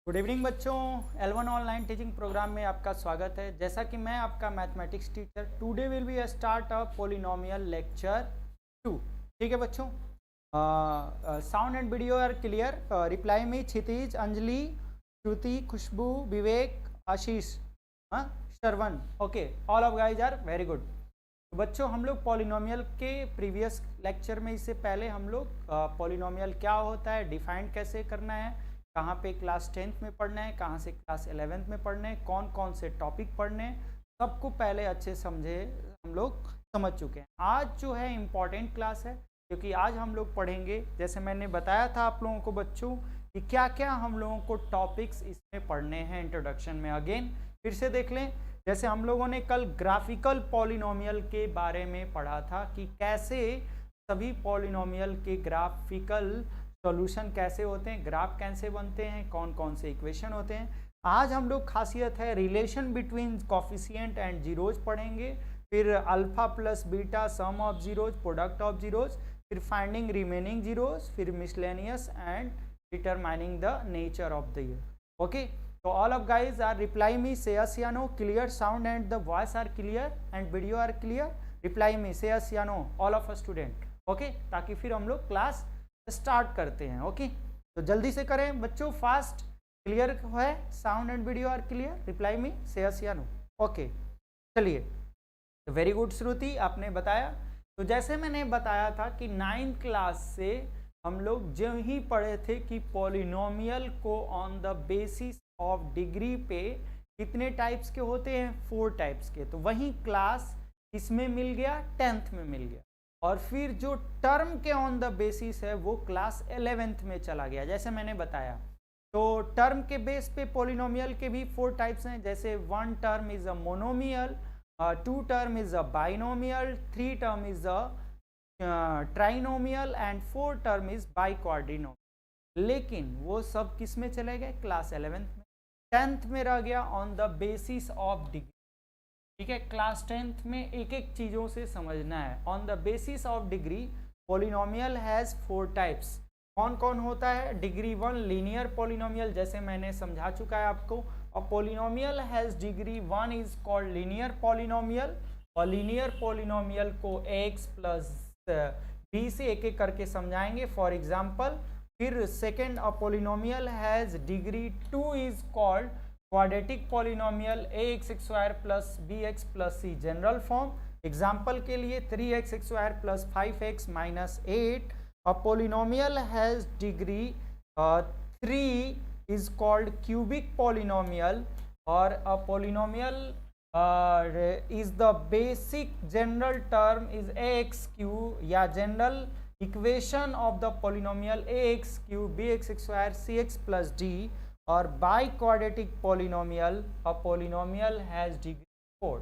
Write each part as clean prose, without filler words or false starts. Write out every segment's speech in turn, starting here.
Good evening बच्चों। L1 online teaching programme में आपका स्वागत है। जैसा कि मैं आपका mathematics teacher, today will be start a polynomial lecture 2। ठीक है बच्चों, sound and video are clear. Reply me Kshitij, Anjali, Shruti, Khushboo, Vivek, Ashish, Shravan. Okay, all of guys are very good. बच्चों, हम लोग पॉलिनोमियल के प्रीवियस लेक्चर में, इससे पहले हम लोग पॉलिनोमियल क्या होता है, डिफाइन कैसे करना है, कहाँ पे क्लास 10th में पढ़ना है, कहाँ से क्लास 11th में पढ़ना है, कौन कौन से टॉपिक पढ़ने हैं, सबको पहले अच्छे समझे हम लोग समझ चुके हैं। आज जो है इम्पॉर्टेंट क्लास है, क्योंकि आज हम लोग पढ़ेंगे, जैसे मैंने बताया था आप लोगों को बच्चों, कि क्या क्या हम लोगों को टॉपिक्स इसमें पढ़ने हैं इंट्रोडक्शन में। अगेन फिर से देख लें, जैसे हम लोगों ने कल ग्राफिकल पॉलिनोमियल के बारे में पढ़ा था कि कैसे सभी पॉलिनोमियल के ग्राफिकल सॉल्यूशन कैसे होते हैं, ग्राफ कैसे बनते हैं, कौन कौन से इक्वेशन होते हैं। आज हम लोग खासियत है relation between coefficient and zeros पढ़ेंगे, फिर alpha plus beta, sum of zeros, product of zeros, फिर फाइंडिंग रिमेनिंग जीरोज, फिर miscellaneous and determining the nature of the year. Okay, तो all of guys are reply me, से yes या no, clear sound and the voice are clear and video are clear. Reply me, से yes या no, all of a student. Okay, ताकि फिर हम लोग class start करते हैं। ओके, तो जल्दी से करें बच्चों, फास्ट। क्लियर है, sound and video are clear. Reply me, से यस या नो। ओके, चलिए, वेरी गुड श्रुति, आपने बताया। तो जैसे मैंने बताया था कि 9th क्लास से हम लोग जो ही पढ़े थे कि पॉलिनोमियल को on the basis of degree पे कितने टाइप्स के होते हैं, 4 टाइप्स के। तो वही क्लास इसमें मिल गया, 10th में मिल गया। और फिर जो टर्म के ऑन द बेसिस है वो क्लास 11th में चला गया, जैसे मैंने बताया। तो टर्म के बेस पे पॉलिनोमियल के भी 4 टाइप्स हैं, जैसे 1 term is a monomial, 2 term is a binomial, 3 term is a trinomial and 4 term is biquadrinomial. लेकिन वो सब किस में चले गए, क्लास 11th में। 10th में रह गया on the basis of degree. ठीक है, क्लास 10th में एक एक चीज़ों से समझना है। On the basis of degree polynomial has 4 types. कौन कौन होता है, डिग्री 1 लीनियर पॉलिनोमियल, जैसे मैंने समझा चुका है आपको। और polynomial has degree 1 is called linear polynomial. और लीनियर पॉलिनोमियल को x प्लस b से एक एक करके समझाएंगे, फॉर एग्जाम्पल। फिर second, a polynomial has degree 2 is called quadratic polynomial ax square plus bx plus c, general form. Example के लिए 3x square plus 5x minus 8। A polynomial has degree 3 is called cubic polynomial. और a polynomial is the basic general term is ax cube, या general equation of the polynomial ax cube bx square cx plus d। और by quadratic polynomial, a polynomial has degree 4।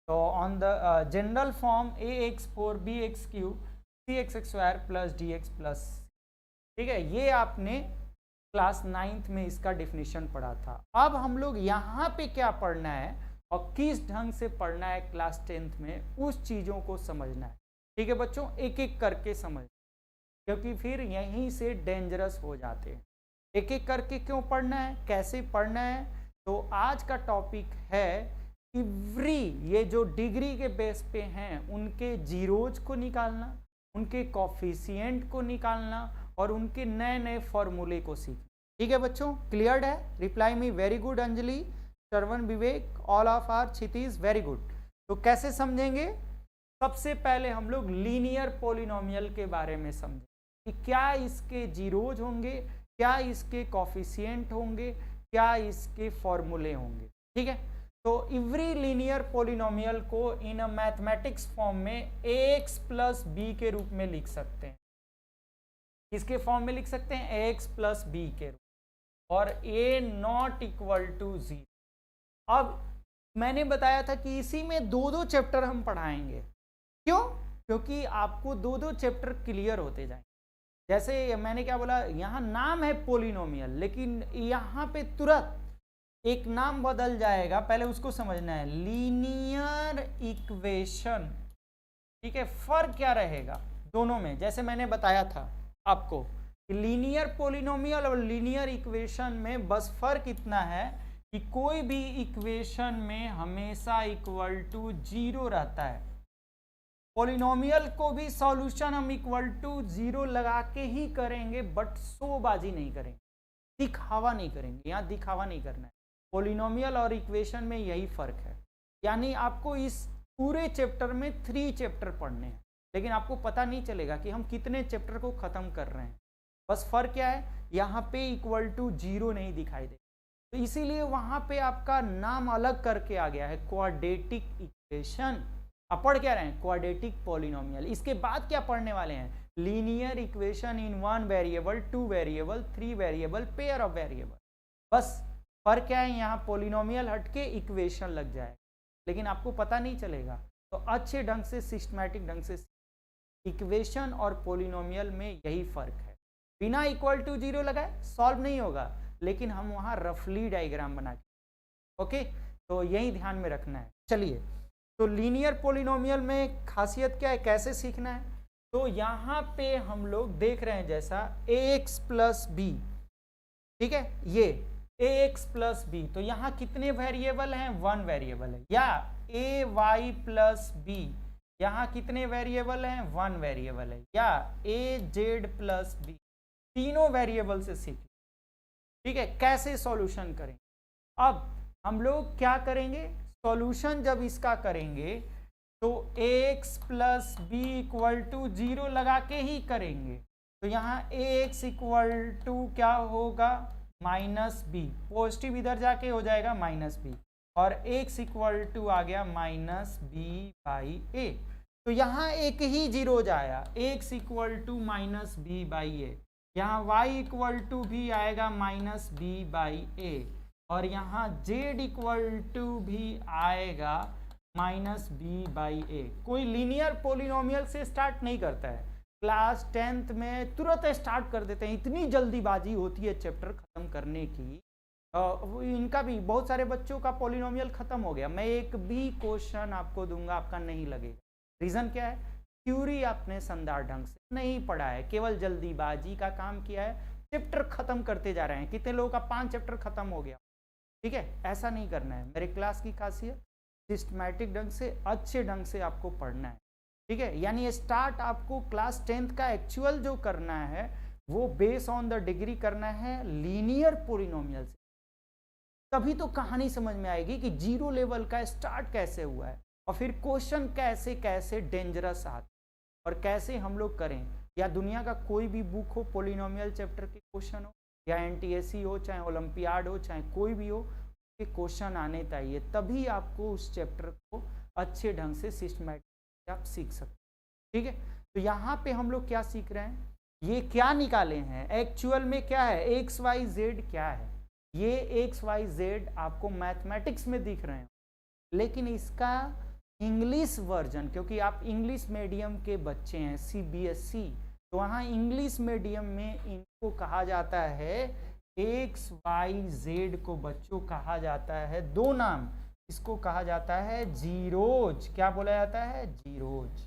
तो on the general form ax4 bx cube cx square plus dx plus. ठीक है, ये आपने class 9th में इसका definition पढ़ा था। अब हम लोग यहाँ पे क्या पढ़ना है और किस ढंग से पढ़ना है क्लास 10th में, उस चीज़ों को समझना है। ठीक है बच्चों, एक एक करके समझ, क्योंकि फिर यहीं से डेंजरस हो जाते हैं। एक एक करके क्यों पढ़ना है, कैसे पढ़ना है। तो आज का टॉपिक है इवरी, ये जो डिग्री के बेस पे हैं उनके जीरोज को निकालना, उनके कॉफिशिएंट को निकालना और उनके नए नए फॉर्मूले को सीखना। ठीक है बच्चों, क्लियर्ड है। Reply me, very good Anjali, Shravan, Vivek, all of are, Kshitij, very good. तो कैसे समझेंगे, सबसे पहले हम लोग लीनियर पॉलिनोमियल के बारे में समझें कि क्या इसके जीरोज होंगे, क्या इसके कॉफिशिएंट होंगे, क्या इसके फॉर्मूले होंगे। ठीक है, तो एवरी लीनियर पॉलिनोमियल को इन अ मैथमेटिक्स फॉर्म में ax प्लस b के रूप में लिख सकते हैं। किसके फॉर्म में लिख सकते हैं, ax प्लस b के रूप में, और a नॉट इक्वल टू 0। अब मैंने बताया था कि इसी में 2-2 चैप्टर हम पढ़ाएंगे। क्यों, क्योंकि आपको 2-2 चैप्टर क्लियर होते जाएंगे। जैसे मैंने क्या बोला, यहाँ नाम है पोलिनोमियल, लेकिन यहाँ पे तुरंत एक नाम बदल जाएगा, पहले उसको समझना है, लीनियर इक्वेशन। ठीक है, फर्क क्या रहेगा दोनों में, जैसे मैंने बताया था आपको कि लीनियर पोलिनोमियल और लीनियर इक्वेशन में बस फर्क इतना है कि कोई भी इक्वेशन में हमेशा इक्वल टू 0 रहता है। पोलिनोमियल को भी सॉल्यूशन हम इक्वल टू 0 लगा के ही करेंगे, बट शोबाजी नहीं करेंगे, दिखावा नहीं करेंगे। यहाँ दिखावा नहीं करना है। पोलिनोमियल और इक्वेशन में यही फर्क है। यानी आपको इस पूरे चैप्टर में 3 चैप्टर पढ़ने हैं, लेकिन आपको पता नहीं चलेगा कि हम कितने चैप्टर को खत्म कर रहे हैं। बस फर्क क्या है, यहाँ पे इक्वल टू 0 नहीं दिखाई दे, तो इसीलिए वहां पे आपका नाम अलग करके आ गया है, क्वाड्रेटिक इक्वेशन। अब पढ़ क्या रहे हैं, क्वाड्रेटिक पॉलिनोमियल। इसके बाद क्या पढ़ने वाले हैं, linear equation in 1 variable, 2 variable, 3 variable, pair of variable. बस फर्क क्या है, यहाँ पॉलिनोमियल हटके इक्वेशन लग जाए, लेकिन आपको पता नहीं चलेगा। तो अच्छे ढंग से सिस्टमैटिक ढंग से इक्वेशन और पॉलिनोमियल में यही फर्क है। बिना इक्वल टू 0 लगाए सॉल्व नहीं होगा, लेकिन हम वहाँ रफली डायग्राम बना के, ओके, तो यही ध्यान में रखना है। चलिए, तो लीनियर पोलिनोमियल में खासियत क्या है, कैसे सीखना है, तो यहाँ पे हम लोग देख रहे हैं जैसा ax प्लस बी, ठीक है, ये ax प्लस बी, तो यहाँ कितने वेरिएबल हैं, 1 वेरिएबल है। या ay प्लस बी, यहाँ कितने वेरिएबल हैं, 1 वेरिएबल है। या az प्लस बी, तीनों वेरिएबल से सीख, ठीक है, कैसे सॉल्यूशन करें। अब हम लोग क्या करेंगे, सॉल्यूशन जब इसका करेंगे तो ax plus B equal to 0 लगा के ही करेंगे। तो यहाँ ax इक्वल टू क्या होगा, माइनस बी, पॉजिटिव इधर जाके हो जाएगा माइनस बी, और x इक्वल टू आ गया माइनस बी बाई ए। तो यहाँ एक ही 0 जाएगा, x equal to minus B by ए। यहाँ y इक्वल टू भी आएगा माइनस बी बाई ए, और यहाँ z इक्वल टू भी आएगा माइनस बी बाई ए। कोई लीनियर पोलिनोमियल से स्टार्ट नहीं करता है, क्लास 10th में तुरंत स्टार्ट कर देते हैं, इतनी जल्दीबाजी होती है चैप्टर खत्म करने की। इनका भी बहुत सारे बच्चों का पोलिनोमियल खत्म हो गया, मैं एक भी क्वेश्चन आपको दूंगा आपका नहीं लगेगा। रीजन क्या है, थ्योरी आपने शानदार ढंग से नहीं पढ़ा है, केवल जल्दीबाजी का काम किया है, चैप्टर खत्म करते जा रहे हैं। कितने लोगों का 5 चैप्टर खत्म हो गया, ठीक है, ऐसा नहीं करना है। मेरे क्लास की खासियत सिस्टमैटिक ढंग से, अच्छे ढंग से आपको पढ़ना है, ठीक है। यानी स्टार्ट आपको क्लास 10th का एक्चुअल जो करना है वो बेस ऑन द डिग्री करना है लीनियर पोलिनोमियल से, तभी तो कहानी समझ में आएगी कि 0 लेवल का स्टार्ट कैसे हुआ है, और फिर क्वेश्चन कैसे कैसे डेंजरस आते और कैसे हम लोग करें। या दुनिया का कोई भी बुक हो, पोलिनोमियल चैप्टर के क्वेश्चन हो, या NTSC हो, चाहे ओलंपियाड हो, चाहे कोई भी हो, के क्वेश्चन आने चाहिए, तभी आपको उस चैप्टर को अच्छे ढंग से सिस्टमैटिक आप सीख सकते, ठीक है। तो यहाँ पे हम लोग क्या सीख रहे हैं, ये क्या निकाले हैं, एक्चुअल में क्या है, एक्स वाई जेड क्या है। ये एक्स वाई जेड आपको मैथमेटिक्स में दिख रहे हैं, लेकिन इसका इंग्लिश वर्जन, क्योंकि आप इंग्लिश मीडियम के बच्चे हैं, CBSE, तो वहाँ इंग्लिश मीडियम में इनको कहा जाता है एक्स वाई जेड को बच्चों कहा जाता है 2 नाम, इसको कहा जाता है जीरोज, क्या बोला जाता है, जीरोज,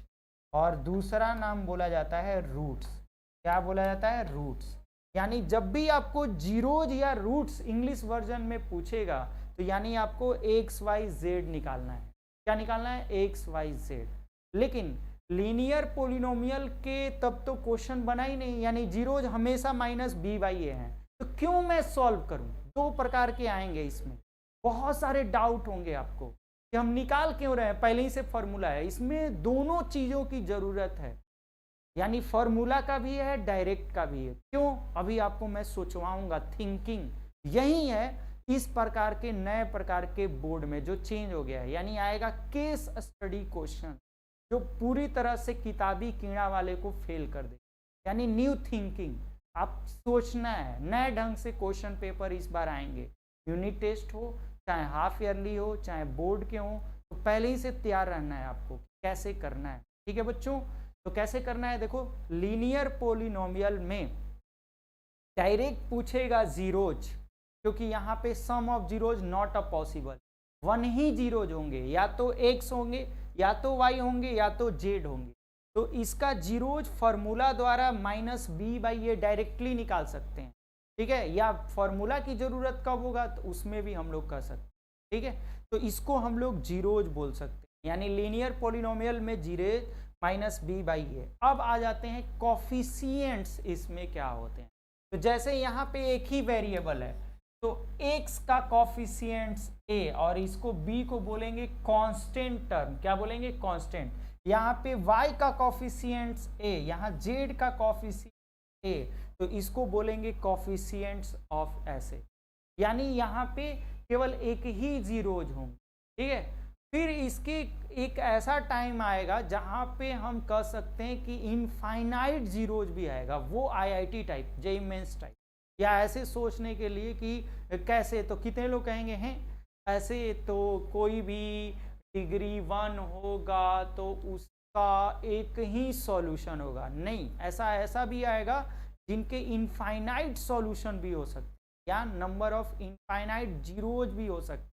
और दूसरा नाम बोला जाता है रूट्स। क्या बोला जाता है, रूट्स। यानी जब भी आपको जीरोज या रूट्स इंग्लिश वर्जन में पूछेगा तो यानी आपको एक्स वाई जेड निकालना है। क्या निकालना है, एक्स वाई जेड। लेकिन लीनियर पोलिनोमियल के तब तो क्वेश्चन बना ही नहीं, यानी जीरोज हमेशा माइनस बी बाई ए हैं, तो क्यों मैं सॉल्व करूं। 2 प्रकार के आएंगे इसमें, बहुत सारे डाउट होंगे आपको कि हम निकाल क्यों रहे हैं, पहले ही से फॉर्मूला है। इसमें दोनों चीजों की जरूरत है, यानी फॉर्मूला का भी है, डायरेक्ट का भी है। क्यों, अभी आपको मैं सोचवाऊंगा। थिंकिंग यही है इस प्रकार के नए प्रकार के बोर्ड में जो चेंज हो गया है, यानी आएगा केस स्टडी क्वेश्चन जो पूरी तरह से किताबी कीड़ा वाले को फेल कर दे, यानी न्यू थिंकिंग। आप सोचना है, नए ढंग से क्वेश्चन पेपर इस बार आएंगे, यूनिट टेस्ट हो, चाहे हाफ ईयरली हो, चाहे बोर्ड के हो, तो पहले ही से तैयार रहना है आपको कैसे करना है, ठीक है बच्चों। तो कैसे करना है, देखो लीनियर पोलिनोमियल में डायरेक्ट पूछेगा जीरोज, क्योंकि यहाँ पे sum of zeros not a possible, 1 ही जीरोज होंगे, या तो एक्स होंगे, या तो वाई होंगे, या तो जेड होंगे। तो इसका जीरोज फॉर्मूला द्वारा माइनस बी बाई ये डायरेक्टली निकाल सकते हैं, ठीक है, या फॉर्मूला की जरूरत कब होगा तो उसमें भी हम लोग कर सकते हैं, ठीक है। तो इसको हम लोग जीरोज बोल सकते हैं, यानी लीनियर पॉलिनोमियल में zeros minus B by A. अब आ जाते हैं कॉफिशिएंट्स, इसमें क्या होते हैं। तो जैसे यहाँ पे एक ही वेरिएबल है तो x का कॉफिशिएंट्स a और इसको b को बोलेंगे कांस्टेंट टर्म, क्या बोलेंगे, कांस्टेंट। यहाँ पे y का कॉफिशिएंट्स a, यहाँ z का कॉफिशिएंट a, तो इसको बोलेंगे कॉफिशिएंट्स ऑफ ऐसे, यानी यहाँ पे केवल एक ही जीरोज होंगे, ठीक है। फिर इसके एक ऐसा टाइम आएगा जहाँ पे हम कह सकते हैं कि इनफाइनाइट जीरोज भी आएगा, वो IIT type, JEE mains type, या ऐसे सोचने के लिए कि कैसे, तो कितने लोग कहेंगे हैं ऐसे, तो कोई भी डिग्री 1 होगा तो उसका एक ही सॉल्यूशन होगा, नहीं, ऐसा भी आएगा जिनके इनफाइनाइट सॉल्यूशन भी हो सकते हैं, या नंबर ऑफ इनफाइनाइट जीरोज भी हो सकते हैं।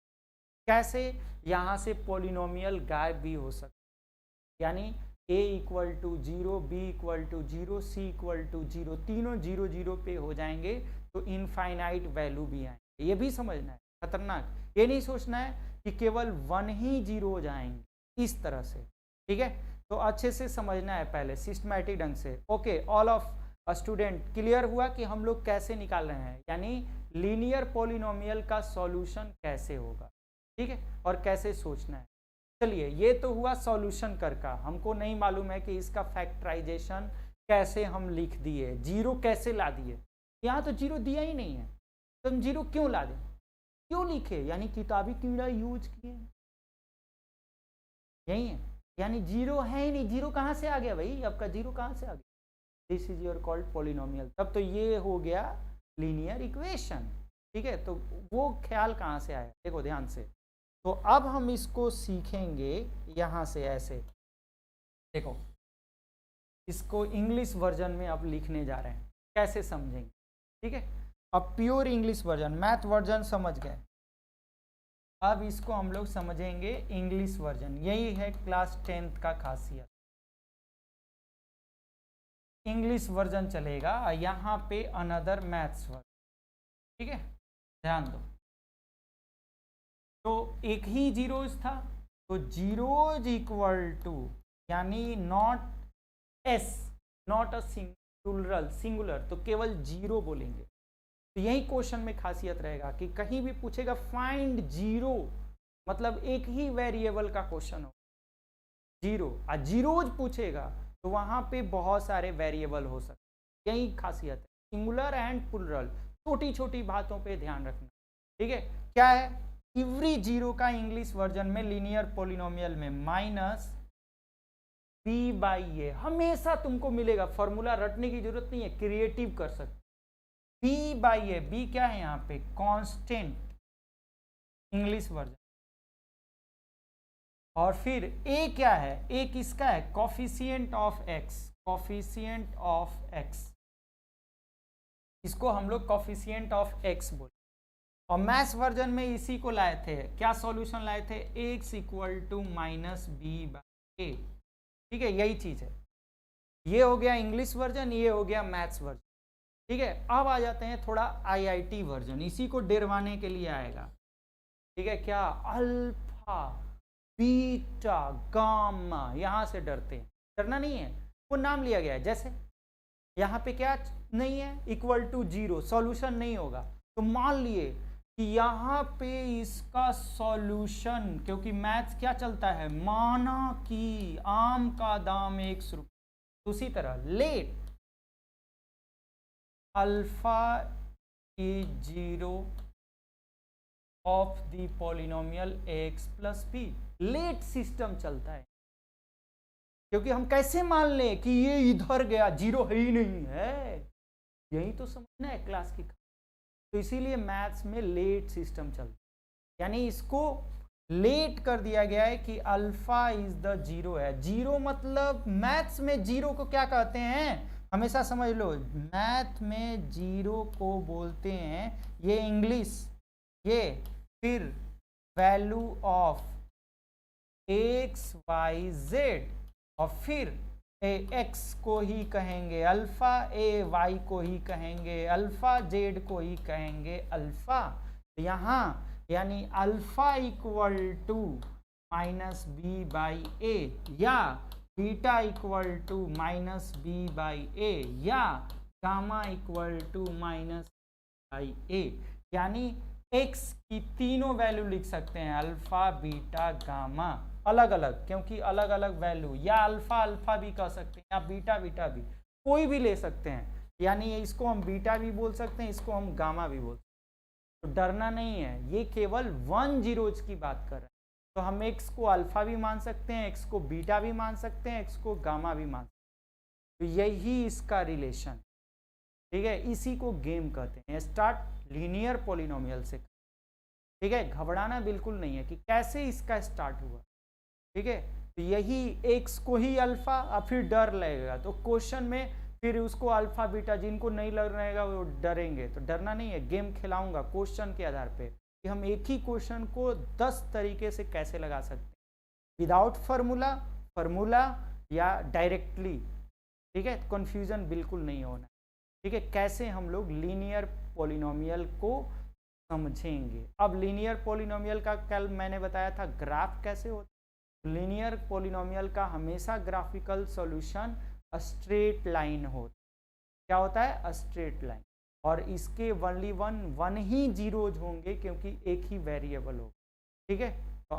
कैसे, यहाँ से पॉलिनोमियल गायब भी हो सकते, यानी a equal to 0, b equal to 0, c equal to 0, तीनों 0 0 पे हो जाएंगे, तो इनफाइनाइट वैल्यू भी आएंगे। ये भी समझना है, खतरनाक, ये नहीं सोचना है कि केवल 1 ही जीरो हो जाएंगे, इस तरह से, ठीक है। तो अच्छे से समझना है पहले सिस्टमैटिक ढंग से। Okay, all of student clear हुआ कि हम लोग कैसे निकाल रहे हैं, यानी लीनियर पॉलिनोमियल का सॉल्यूशन कैसे होगा, ठीक है, और कैसे सोचना है। चलिए, ये तो हुआ सॉल्यूशन कर का, हमको नहीं मालूम है कि इसका फैक्टराइजेशन कैसे हम लिख दिए, जीरो कैसे ला दिए, यहाँ तो जीरो दिया ही नहीं है, तो हम जीरो क्यों ला दें, क्यों लिखे, यानी किताबी कीड़ा यूज किए, यही है, यानी जीरो है ही नहीं, जीरो कहाँ से आ गया भाई, आपका जीरो कहाँ से आ गया, this is your called polynomial, तब तो ये हो गया लीनियर इक्वेशन, ठीक है। तो वो ख्याल कहाँ से आया, देखो ध्यान से। तो अब हम इसको सीखेंगे यहाँ से ऐसे, देखो इसको इंग्लिश वर्जन में अब लिखने जा रहे हैं, कैसे समझेंगे, ठीक है। अब pure English version, math version समझ गए, अब इसको हम लोग समझेंगे इंग्लिश वर्जन, यही है क्लास 10th का खासियत, इंग्लिश वर्जन चलेगा, यहाँ पे अनदर मैथ्स वर्जन, ठीक है, ध्यान दो। तो एक ही जीरोज था, तो जीरोज इक्वल टू, यानी not S, not a singular, तो केवल जीरो बोलेंगे। तो यही क्वेश्चन में खासियत रहेगा कि कहीं भी पूछेगा फाइंड जीरो, मतलब एक ही वेरिएबल का क्वेश्चन हो, जीरो, और जीरोज पूछेगा तो वहां पे बहुत सारे वेरिएबल हो सकते, यही खासियत है। सिंगुलर एंड प्लुरल, छोटी छोटी बातों पे ध्यान रखना, ठीक है। क्या है, एवरी जीरो का इंग्लिश वर्जन में लीनियर पॉलिनोमियल में माइनस बी बाई ए हमेशा तुमको मिलेगा, फॉर्मूला रटने की जरूरत नहीं है, क्रिएटिव कर सकते। बी बाई ए, बी क्या है यहाँ पे, कांस्टेंट, इंग्लिश वर्जन, और फिर ए क्या है, ए किसका है, coefficient of x, coefficient of x, इसको हम लोग कॉफिशिएंट ऑफ एक्स बोले। और मैथ्स वर्जन में इसी को लाए थे, क्या सॉल्यूशन लाए थे, x equal to minus B by A, ठीक है, यही चीज है। ये हो गया इंग्लिश वर्जन, ये हो गया मैथ्स वर्जन, ठीक है। अब आ जाते हैं थोड़ा IIT वर्जन, इसी को डरवाने के लिए आएगा, ठीक है, क्या, अल्फा बीटा गामा, यहां से डरते हैं, डरना नहीं है, वो नाम लिया गया है। जैसे यहाँ पे क्या नहीं है, इक्वल टू 0, सॉल्यूशन नहीं होगा, तो मान लिए कि यहाँ पे इसका सॉल्यूशन, क्योंकि मैथ्स क्या चलता है, माना कि आम का दाम 1 रुपये, उसी तरह let alpha is 0 of the polynomial x plus b, let system चलता है, क्योंकि हम कैसे मान लें कि ये इधर गया, जीरो है ही नहीं है, यही तो समझना है क्लास की। तो इसीलिए मैथ्स में लेट सिस्टम चलता है, यानी इसको लेट कर दिया गया है कि अल्फा इज द 0 है। जीरो मतलब मैथ्स में जीरो को क्या कहते हैं, हमेशा समझ लो, मैथ में जीरो को बोलते हैं, ये इंग्लिश, ये फिर value of x y z, और फिर एक्स को ही कहेंगे अल्फा, ए वाई को ही कहेंगे अल्फा, जेड को ही कहेंगे अल्फा। यहाँ यानी alpha equal to minus B by A, या beta equal to minus B by A, या gamma equal to minus by A. यानी एक्स की तीनों वैल्यू लिख सकते हैं, अल्फा बीटा गामा, अलग अलग, क्योंकि अलग अलग वैल्यू, या अल्फा अल्फा भी कह सकते हैं, या बीटा बीटा भी, कोई भी ले सकते हैं। यानी इसको हम बीटा भी बोल सकते हैं, इसको हम गामा भी बोल सकते हैं। तो डरना नहीं है, ये केवल 1 जीरोज की बात कर रहे हैं। तो हम एक्स को अल्फा भी मान सकते हैं, एक्स को बीटा भी मान सकते हैं, एक्स को गामा भी मान सकते हैं। तो यही इसका रिलेशन, ठीक है, इसी को गेम कहते हैं। स्टार्ट लीनियर पॉलिनोमियल से, ठीक है, घबराना बिल्कुल नहीं है कि कैसे इसका स्टार्ट हुआ, ठीक है। तो यही एक्स को ही अल्फा, और फिर डर लगेगा तो क्वेश्चन में फिर उसको अल्फा बीटा, जिनको नहीं लग रहेगा वो डरेंगे। तो डरना नहीं है, गेम खिलाऊंगा क्वेश्चन के आधार पे कि हम एक ही क्वेश्चन को 10 तरीके से कैसे लगा सकते हैं, विदाउट फार्मूला, फार्मूला या डायरेक्टली, ठीक है। कंफ्यूजन बिल्कुल नहीं होना, ठीक है। कैसे हम लोग लीनियर पॉलिनोमियल को समझेंगे। अब लीनियर पॉलिनोमियल का कल मैंने बताया था ग्राफ कैसे होता है। लीनियर पॉलिनोमियल का हमेशा ग्राफिकल सॉल्यूशन स्ट्रेट लाइन होता है। क्या होता है? Straight line. और इसके ओनली वन ही जीरोज होंगे क्योंकि एक ही वेरिएबल होगा, ठीक है। तो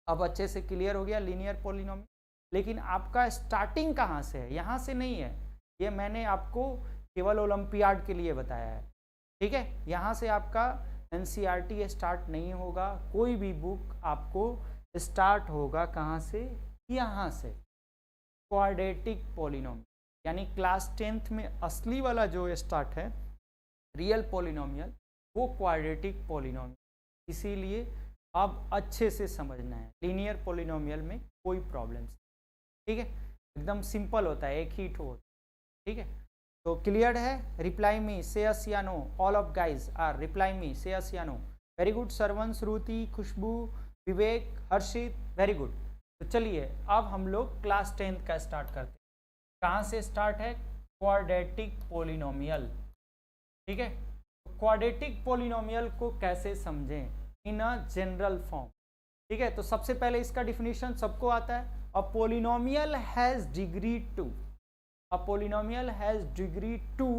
अब अच्छे से क्लियर हो गया लीनियर पॉलिनोमियल। लेकिन आपका स्टार्टिंग कहाँ से है? यहाँ से नहीं है, ये मैंने आपको केवल ओलंपियाड के लिए बताया है, ठीक है। यहाँ से आपका एनसीईआरटी स्टार्ट नहीं होगा, कोई भी बुक आपको स्टार्ट होगा कहाँ से? यहाँ से, क्वाड्रेटिक पॉलिनोमियल। यानी क्लास 10th में असली वाला जो स्टार्ट है रियल पॉलिनोमियल, वो क्वाड्रेटिक पॉलिनोमियल। इसीलिए अब अच्छे से समझना है, लीनियर पॉलिनोमियल में कोई प्रॉब्लम, ठीक है, एकदम सिंपल होता है, एक ही ठो होता है, ठीक है। तो क्लियर है? रिप्लाई मी, से यस या no, all of guys are reply me, से यस या no. Very good Shravan, Shruti, Khushboo, Vivek, Harshit, very good. तो चलिए अब हम लोग क्लास 10th का स्टार्ट करते हैं। कहाँ से स्टार्ट है? क्वाड्रेटिक पॉलिनोमियल, ठीक है। तो क्वाड्रेटिक पॉलिनोमियल को कैसे समझें इन अ जनरल फॉर्म, ठीक है। तो सबसे पहले इसका डिफिनीशन सबको आता है, अ polynomial has degree 2, a polynomial has degree 2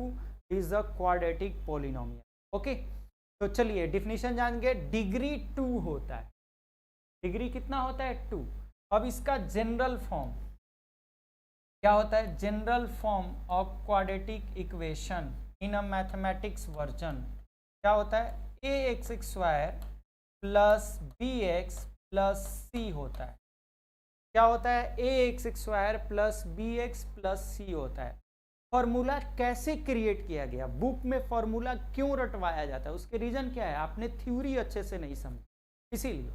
is a quadratic polynomial, okay. तो चलिए डिफिनीशन जान गए, डिग्री 2 होता है, डिग्री कितना होता है? 2। अब इसका जनरल फॉर्म क्या होता है? General form of quadratic equation in a mathematics version क्या होता है? ax² plus bx plus c होता है। क्या होता है? ax² plus bx plus c होता है। फॉर्मूला कैसे क्रिएट किया गया? बुक में फॉर्मूला क्यों रटवाया जाता है? उसके रीजन क्या है? आपने थ्योरी अच्छे से नहीं समझा, इसीलिए।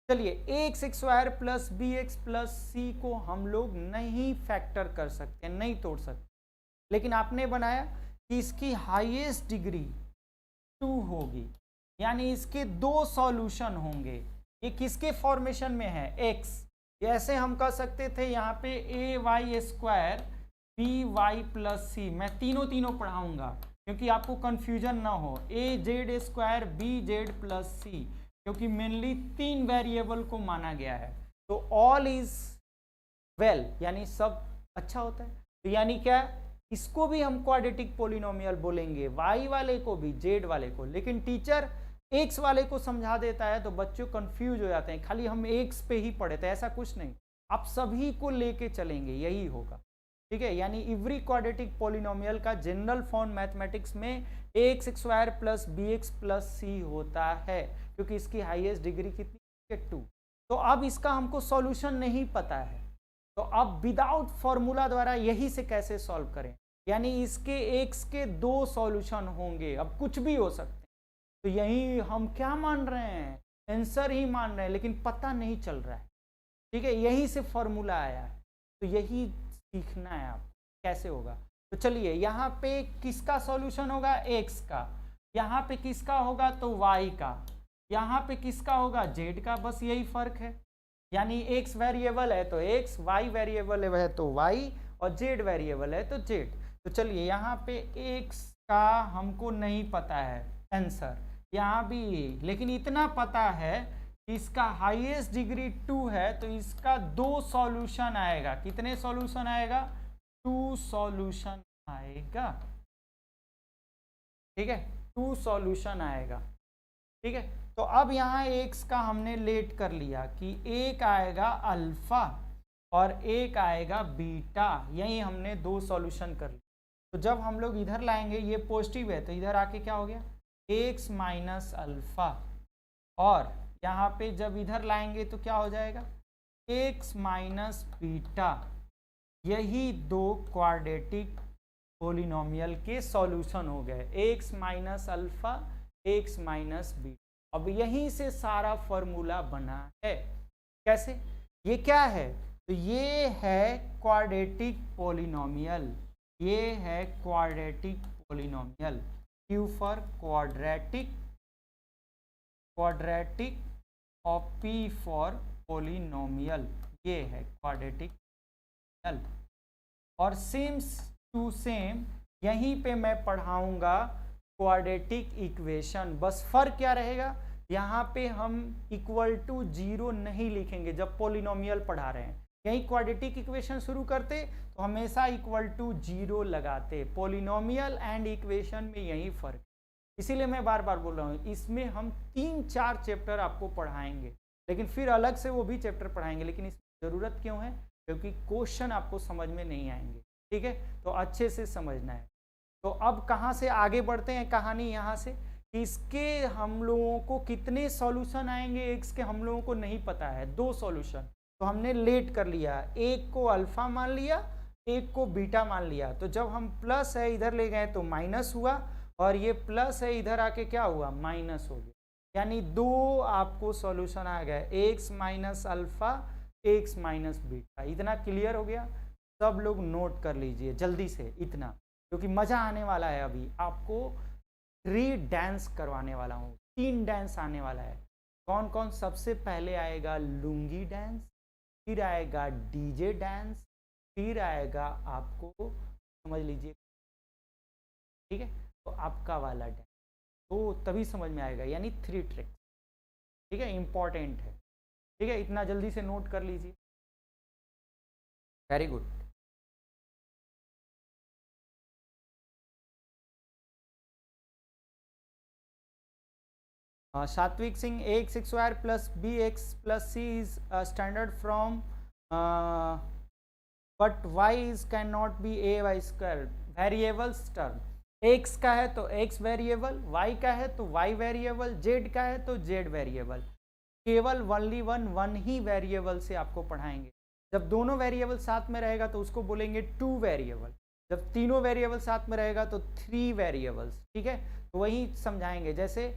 चलिए ax² plus bx plus c को हम लोग नहीं फैक्टर कर सकते, नहीं तोड़ सकते, लेकिन आपने बनाया कि इसकी हाईएस्ट डिग्री 2 होगी, यानी इसके 2 सॉल्यूशन होंगे। ये किसके फॉर्मेशन में है? x। ऐसे हम कह सकते थे यहाँ पे ay² by प्लस c, मैं तीनों पढ़ाऊंगा क्योंकि आपको कंफ्यूजन ना हो। az² bz प्लस c, क्योंकि मेनली 3 वेरिएबल को माना गया है, तो ऑल इज वेल, यानी सब अच्छा होता है। तो यानी क्या? इसको भी हम क्वाड्रेटिक पॉलिनोमियल बोलेंगे, y वाले को भी, z वाले को। लेकिन टीचर x वाले को समझा देता है तो बच्चों कंफ्यूज हो जाते हैं, खाली हम x पे ही पढ़े थे, ऐसा कुछ नहीं, आप सभी को लेके चलेंगे, यही होगा, ठीक है। यानी एवरी क्वाड्रेटिक पॉलिनोमियल का जनरल फॉर्म मैथमेटिक्स में ax² plus bx plus c होता है, क्योंकि इसकी हाईएस्ट डिग्री कितनी है? 2। तो अब इसका हमको सॉल्यूशन नहीं पता है, तो अब विदाउट फॉर्मूला द्वारा यही से कैसे सॉल्व करें? यानी इसके x के 2 सॉल्यूशन होंगे, अब कुछ भी हो सकते हैं। तो यही हम क्या मान रहे हैं? आंसर ही मान रहे हैं, लेकिन पता नहीं चल रहा है, ठीक है। यही से फॉर्मूला आया है, तो यही सीखना है आप कैसे होगा। तो चलिए यहाँ पे किसका सॉल्यूशन होगा? x का। यहाँ पे किसका होगा? तो y का। यहाँ पे किसका होगा? z का। बस यही फर्क है, यानी x वेरिएबल है तो x, y वेरिएबल है तो y, और जेड वेरिएबल है तो जेड। तो चलिए यहाँ पे एक्स का हमको नहीं पता है आंसर, यहाँ भी लेकिन इतना पता है कि इसका हाईएस्ट डिग्री 2 है, तो इसका 2 सॉल्यूशन आएगा। कितने सॉल्यूशन आएगा? 2 सॉल्यूशन आएगा। ठीक है, 2 सॉल्यूशन आएगा। ठीक है, तो अब यहाँ एक्स का हमने लेट कर लिया कि एक आएगा अल्फा और एक आएगा बीटा, यही हमने 2 सॉल्यूशन कर लिया। तो जब हम लोग इधर लाएंगे, ये पॉजिटिव है तो इधर आके क्या हो गया? एक्स माइनस अल्फा, और यहाँ पे जब इधर लाएंगे तो क्या हो जाएगा? X minus beta. यही 2 क्वाड्रेटिक पोलिनोमियल के सॉल्यूशन हो गए, x minus alpha, x minus beta. अब यहीं से सारा फॉर्मूला बना है। कैसे? ये क्या है? तो ये है क्वाड्रेटिक पोलिनोमियल, ये है quadratic polynomial. Q for quadratic, quadratic और P फॉर पोलिनोमियल, ये है क्वाड्रेटिक पोलिनोमियल। और सेम टू सेम यहीं पे मैं पढ़ाऊंगा क्वाड्रेटिक इक्वेशन। बस फर्क क्या रहेगा, यहाँ पे हम इक्वल टू 0 नहीं लिखेंगे जब पोलिनोमियल पढ़ा रहे हैं। यही क्वाड्रेटिक इक्वेशन शुरू करते तो हमेशा इक्वल टू 0 लगाते। पोलिनोमियल एंड इक्वेशन में यही फर्क, इसीलिए मैं बार बार बोल रहा हूँ इसमें हम 3-4 चैप्टर आपको पढ़ाएंगे, लेकिन फिर अलग से वो भी चैप्टर पढ़ाएंगे। लेकिन इसकी ज़रूरत क्यों है? क्योंकि क्वेश्चन आपको समझ में नहीं आएंगे। ठीक है, तो अच्छे से समझना है। तो अब कहाँ से आगे बढ़ते हैं कहानी, यहाँ से कि इसके हम लोगों को कितने सॉल्यूशन आएंगे एक्स के हम लोगों को नहीं पता है। 2 सॉल्यूशन तो हमने लेट कर लिया, एक को अल्फा मान लिया, एक को बीटा मान लिया। तो जब हम प्लस है इधर ले गए तो माइनस हुआ, और ये प्लस है इधर आके क्या हुआ? माइनस हो गया। यानी 2 आपको सॉल्यूशन आ गया, x minus alpha, x minus beta. इतना क्लियर हो गया? सब लोग नोट कर लीजिए जल्दी से इतना, क्योंकि मज़ा आने वाला है। अभी आपको 3 डांस करवाने वाला हूँ, 3 डांस आने वाला है। कौन कौन? सबसे पहले आएगा लुंगी डांस, फिर आएगा डीजे डांस, फिर आएगा आपको समझ लीजिए, ठीक है, तो आपका वाला डांस, तो तभी समझ में आएगा। यानी 3 ट्रिक्स, ठीक है, इंपॉर्टेंट है। ठीक है, इतना जल्दी से नोट कर लीजिए। Very good. Satvik Singh, X square plus B X plus C is standard from but Y is can not be a Y square. Variables term, X का है तो एक्स वेरिएबल, वाई का है तो वाई वेरिएबल, जेड का है तो जेड वेरिएबल। केवल ओनली वन ही वेरिएबल से आपको पढ़ाएंगे। जब दोनों वेरिएबल साथ में रहेगा तो उसको बोलेंगे 2 वेरिएबल, जब तीनों वेरिएबल साथ में रहेगा तो 3 वेरिएबल्स। ठीक है, तो वही समझाएंगे, जैसे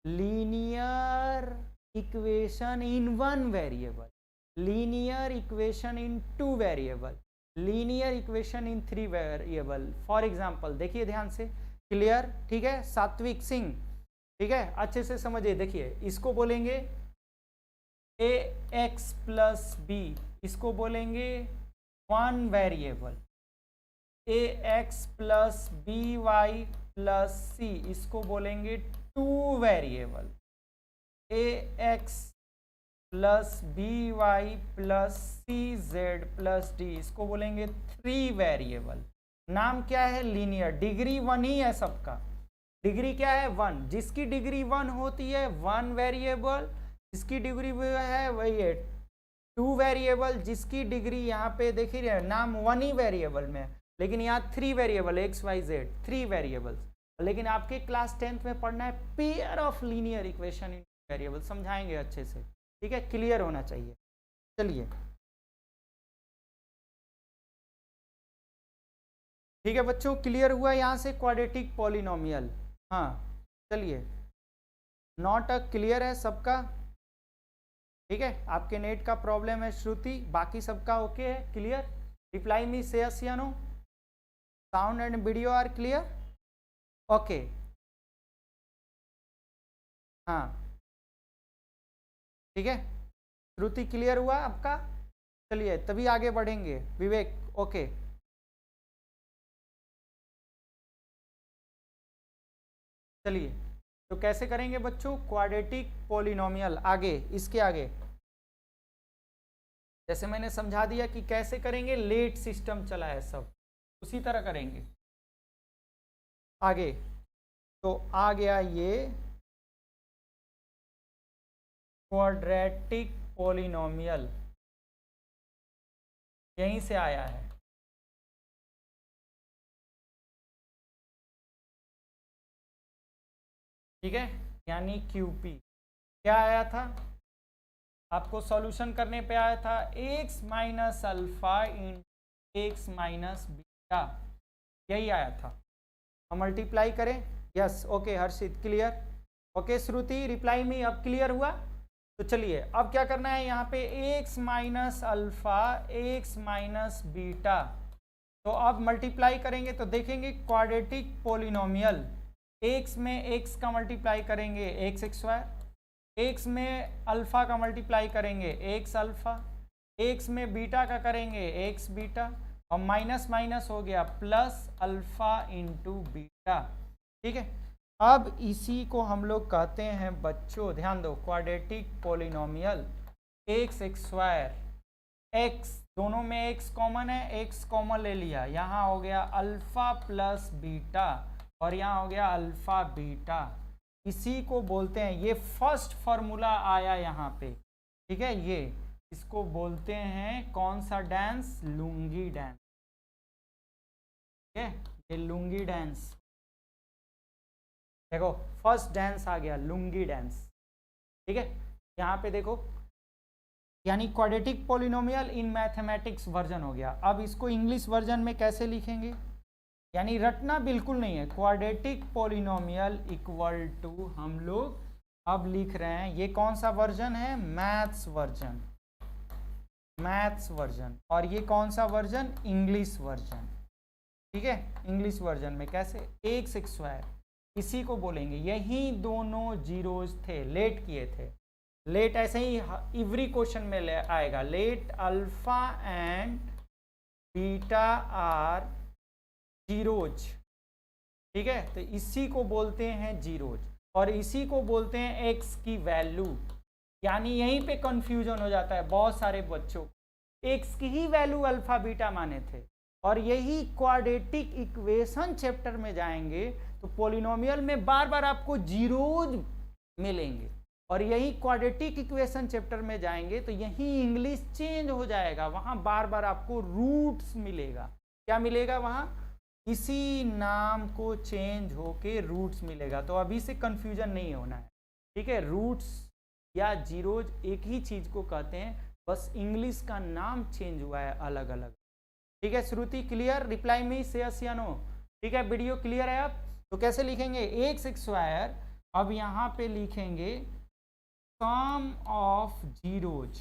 linear equation in 1 variable, linear equation in 2 variable, linear equation in 3 variable. For example देखिए ध्यान से, क्लियर? ठीक है, सात्विक सिंह, ठीक है, अच्छे से समझिए। देखिए इसको बोलेंगे ए एक्स प्लस बी, इसको बोलेंगे 1 variable. A X plus B Y plus C, इसको बोलेंगे 2 variable. A X plus B Y plus C Z plus D, इसको बोलेंगे 3 वेरिएबल। नाम क्या है? लीनियर। डिग्री 1 ही है सबका। डिग्री क्या है? 1। जिसकी डिग्री 1 होती है 1 वेरिएबल, जिसकी डिग्री है वही है 2 वेरिएबल, जिसकी डिग्री यहाँ पे देखिए नाम 1 ही वेरिएबल में, लेकिन यहाँ 3 variable, X Y Z 3 variables. लेकिन आपके क्लास 10th में पढ़ना है pair of linear equation in variable, समझाएंगे अच्छे से। ठीक है, क्लियर होना चाहिए। चलिए ठीक है बच्चों, क्लियर हुआ यहाँ से क्वाड्रेटिक पॉलिनोमियल? हाँ चलिए, नॉट अ क्लियर है सबका? ठीक है, आपके नेट का प्रॉब्लम है श्रुति, बाकी सबका ओके है, क्लियर? रिप्लाई मी से यस या no. Sound and video are clear? Okay, हाँ ठीक है, श्रुति क्लियर हुआ आपका? चलिए तभी आगे बढ़ेंगे। विवेक ओके, चलिए तो कैसे करेंगे बच्चों, क्वाड्रेटिक पॉलिनोमियल आगे, इसके आगे जैसे मैंने समझा दिया कि कैसे करेंगे, लेट सिस्टम चला है सब, उसी तरह करेंगे आगे। तो आ गया ये क्वाड्रेटिक पॉलिनोमियल, यहीं से आया है। ठीक है, यानी क्यूपी क्या आया था, आपको सॉल्यूशन करने पे आया था x माइनस अल्फा इन एक्स माइनस बीटा, यही आया था। हम मल्टीप्लाई करें, यस ओके हर्षित क्लियर, ओके श्रुति रिप्लाई में अब क्लियर हुआ। तो चलिए अब क्या करना है, यहाँ पे x minus alpha x minus beta, तो अब मल्टीप्लाई करेंगे तो देखेंगे क्वाड्रेटिक पॉलिनोमियल, x में x का मल्टीप्लाई करेंगे एक्स स्क्वायर, x में अल्फा का मल्टीप्लाई करेंगे एक्स अल्फा, x में बीटा का करेंगे एक्स बीटा, और माइनस माइनस हो गया प्लस अल्फा इंटू बीटा। ठीक है, अब इसी को हम लोग कहते हैं बच्चों, ध्यान दो, quadratic polynomial x square, x दोनों में x कॉमन है, x कॉमन ले लिया, यहाँ हो गया अल्फा प्लस बीटा और यहाँ हो गया अल्फा बीटा, इसी को बोलते हैं, ये फर्स्ट फॉर्मूला आया यहाँ पे। ठीक है, ये इसको बोलते हैं कौन सा डांस, लुंगी डांस। ठीक है, ये लुंगी डांस, देखो फर्स्ट डांस आ गया लुंगी डांस। ठीक है, यहाँ पे देखो, यानी quadratic polynomial in mathematics version हो गया। अब इसको इंग्लिश वर्जन में कैसे लिखेंगे, यानी रटना बिल्कुल नहीं है, क्वाड्रेटिक पॉलिनोमियल इक्वल टू हम लोग अब लिख रहे हैं, ये कौन सा वर्जन है, मैथ्स वर्जन, मैथ्स वर्जन, और ये कौन सा वर्जन, इंग्लिश वर्जन। ठीक है, इंग्लिश वर्जन में कैसे, एक्स स्क्वायर, इसी को बोलेंगे, यही दोनों जीरोज थे, लेट किए थे, लेट ऐसे ही एवरी क्वेश्चन में ले आएगा, let alpha and beta are zeros. ठीक है, तो इसी को बोलते हैं जीरोज, और इसी को बोलते हैं एक्स की वैल्यू। यानी यहीं पे कंफ्यूजन हो जाता है बहुत सारे बच्चों, एक्स की ही वैल्यू अल्फा बीटा माने थे, और यही क्वाड्रेटिक इक्वेशन चैप्टर में जाएंगे तो पॉलिनोमियल में बार बार आपको जीरोज मिलेंगे, और यही क्वाड्रेटिक इक्वेशन चैप्टर में जाएंगे तो यही इंग्लिश चेंज हो जाएगा, वहां बार बार आपको रूट्स मिलेगा। क्या मिलेगा वहां, इसी नाम को चेंज होके रूट्स मिलेगा, तो अभी से कंफ्यूजन नहीं होना है। ठीक है, रूट्स या जीरोज एक ही चीज को कहते हैं, बस इंग्लिश का नाम चेंज हुआ है अलग अलग। ठीक है, श्रुति क्लियर, रिप्लाई में से या नो। ठीक है, वीडियो क्लियर है। अब तो कैसे लिखेंगे, एक्स स्क्वायर, अब यहाँ पे लिखेंगे sum of zeros,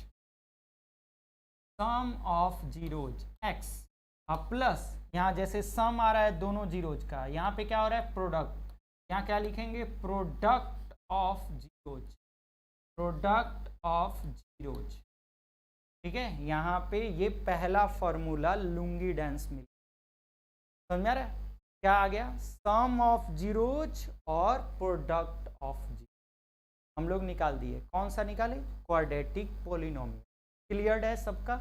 sum of zeros X, अब प्लस यहाँ जैसे सम आ रहा है दोनों जीरोज का, यहाँ पे क्या हो रहा है, प्रोडक्ट, यहाँ क्या लिखेंगे, product of zeros, product of zeros. ठीक है, यहाँ पे ये पहला फॉर्मूला लुंगी डांस मिला, समझ में आ रहा है, क्या आ गया, सम ऑफ जीरोज और प्रोडक्ट ऑफ जीरो हम लोग निकाल दिए। कौन सा निकाले, क्वाड्रेटिक पॉलिनोमियल। क्लियर्ड है सबका,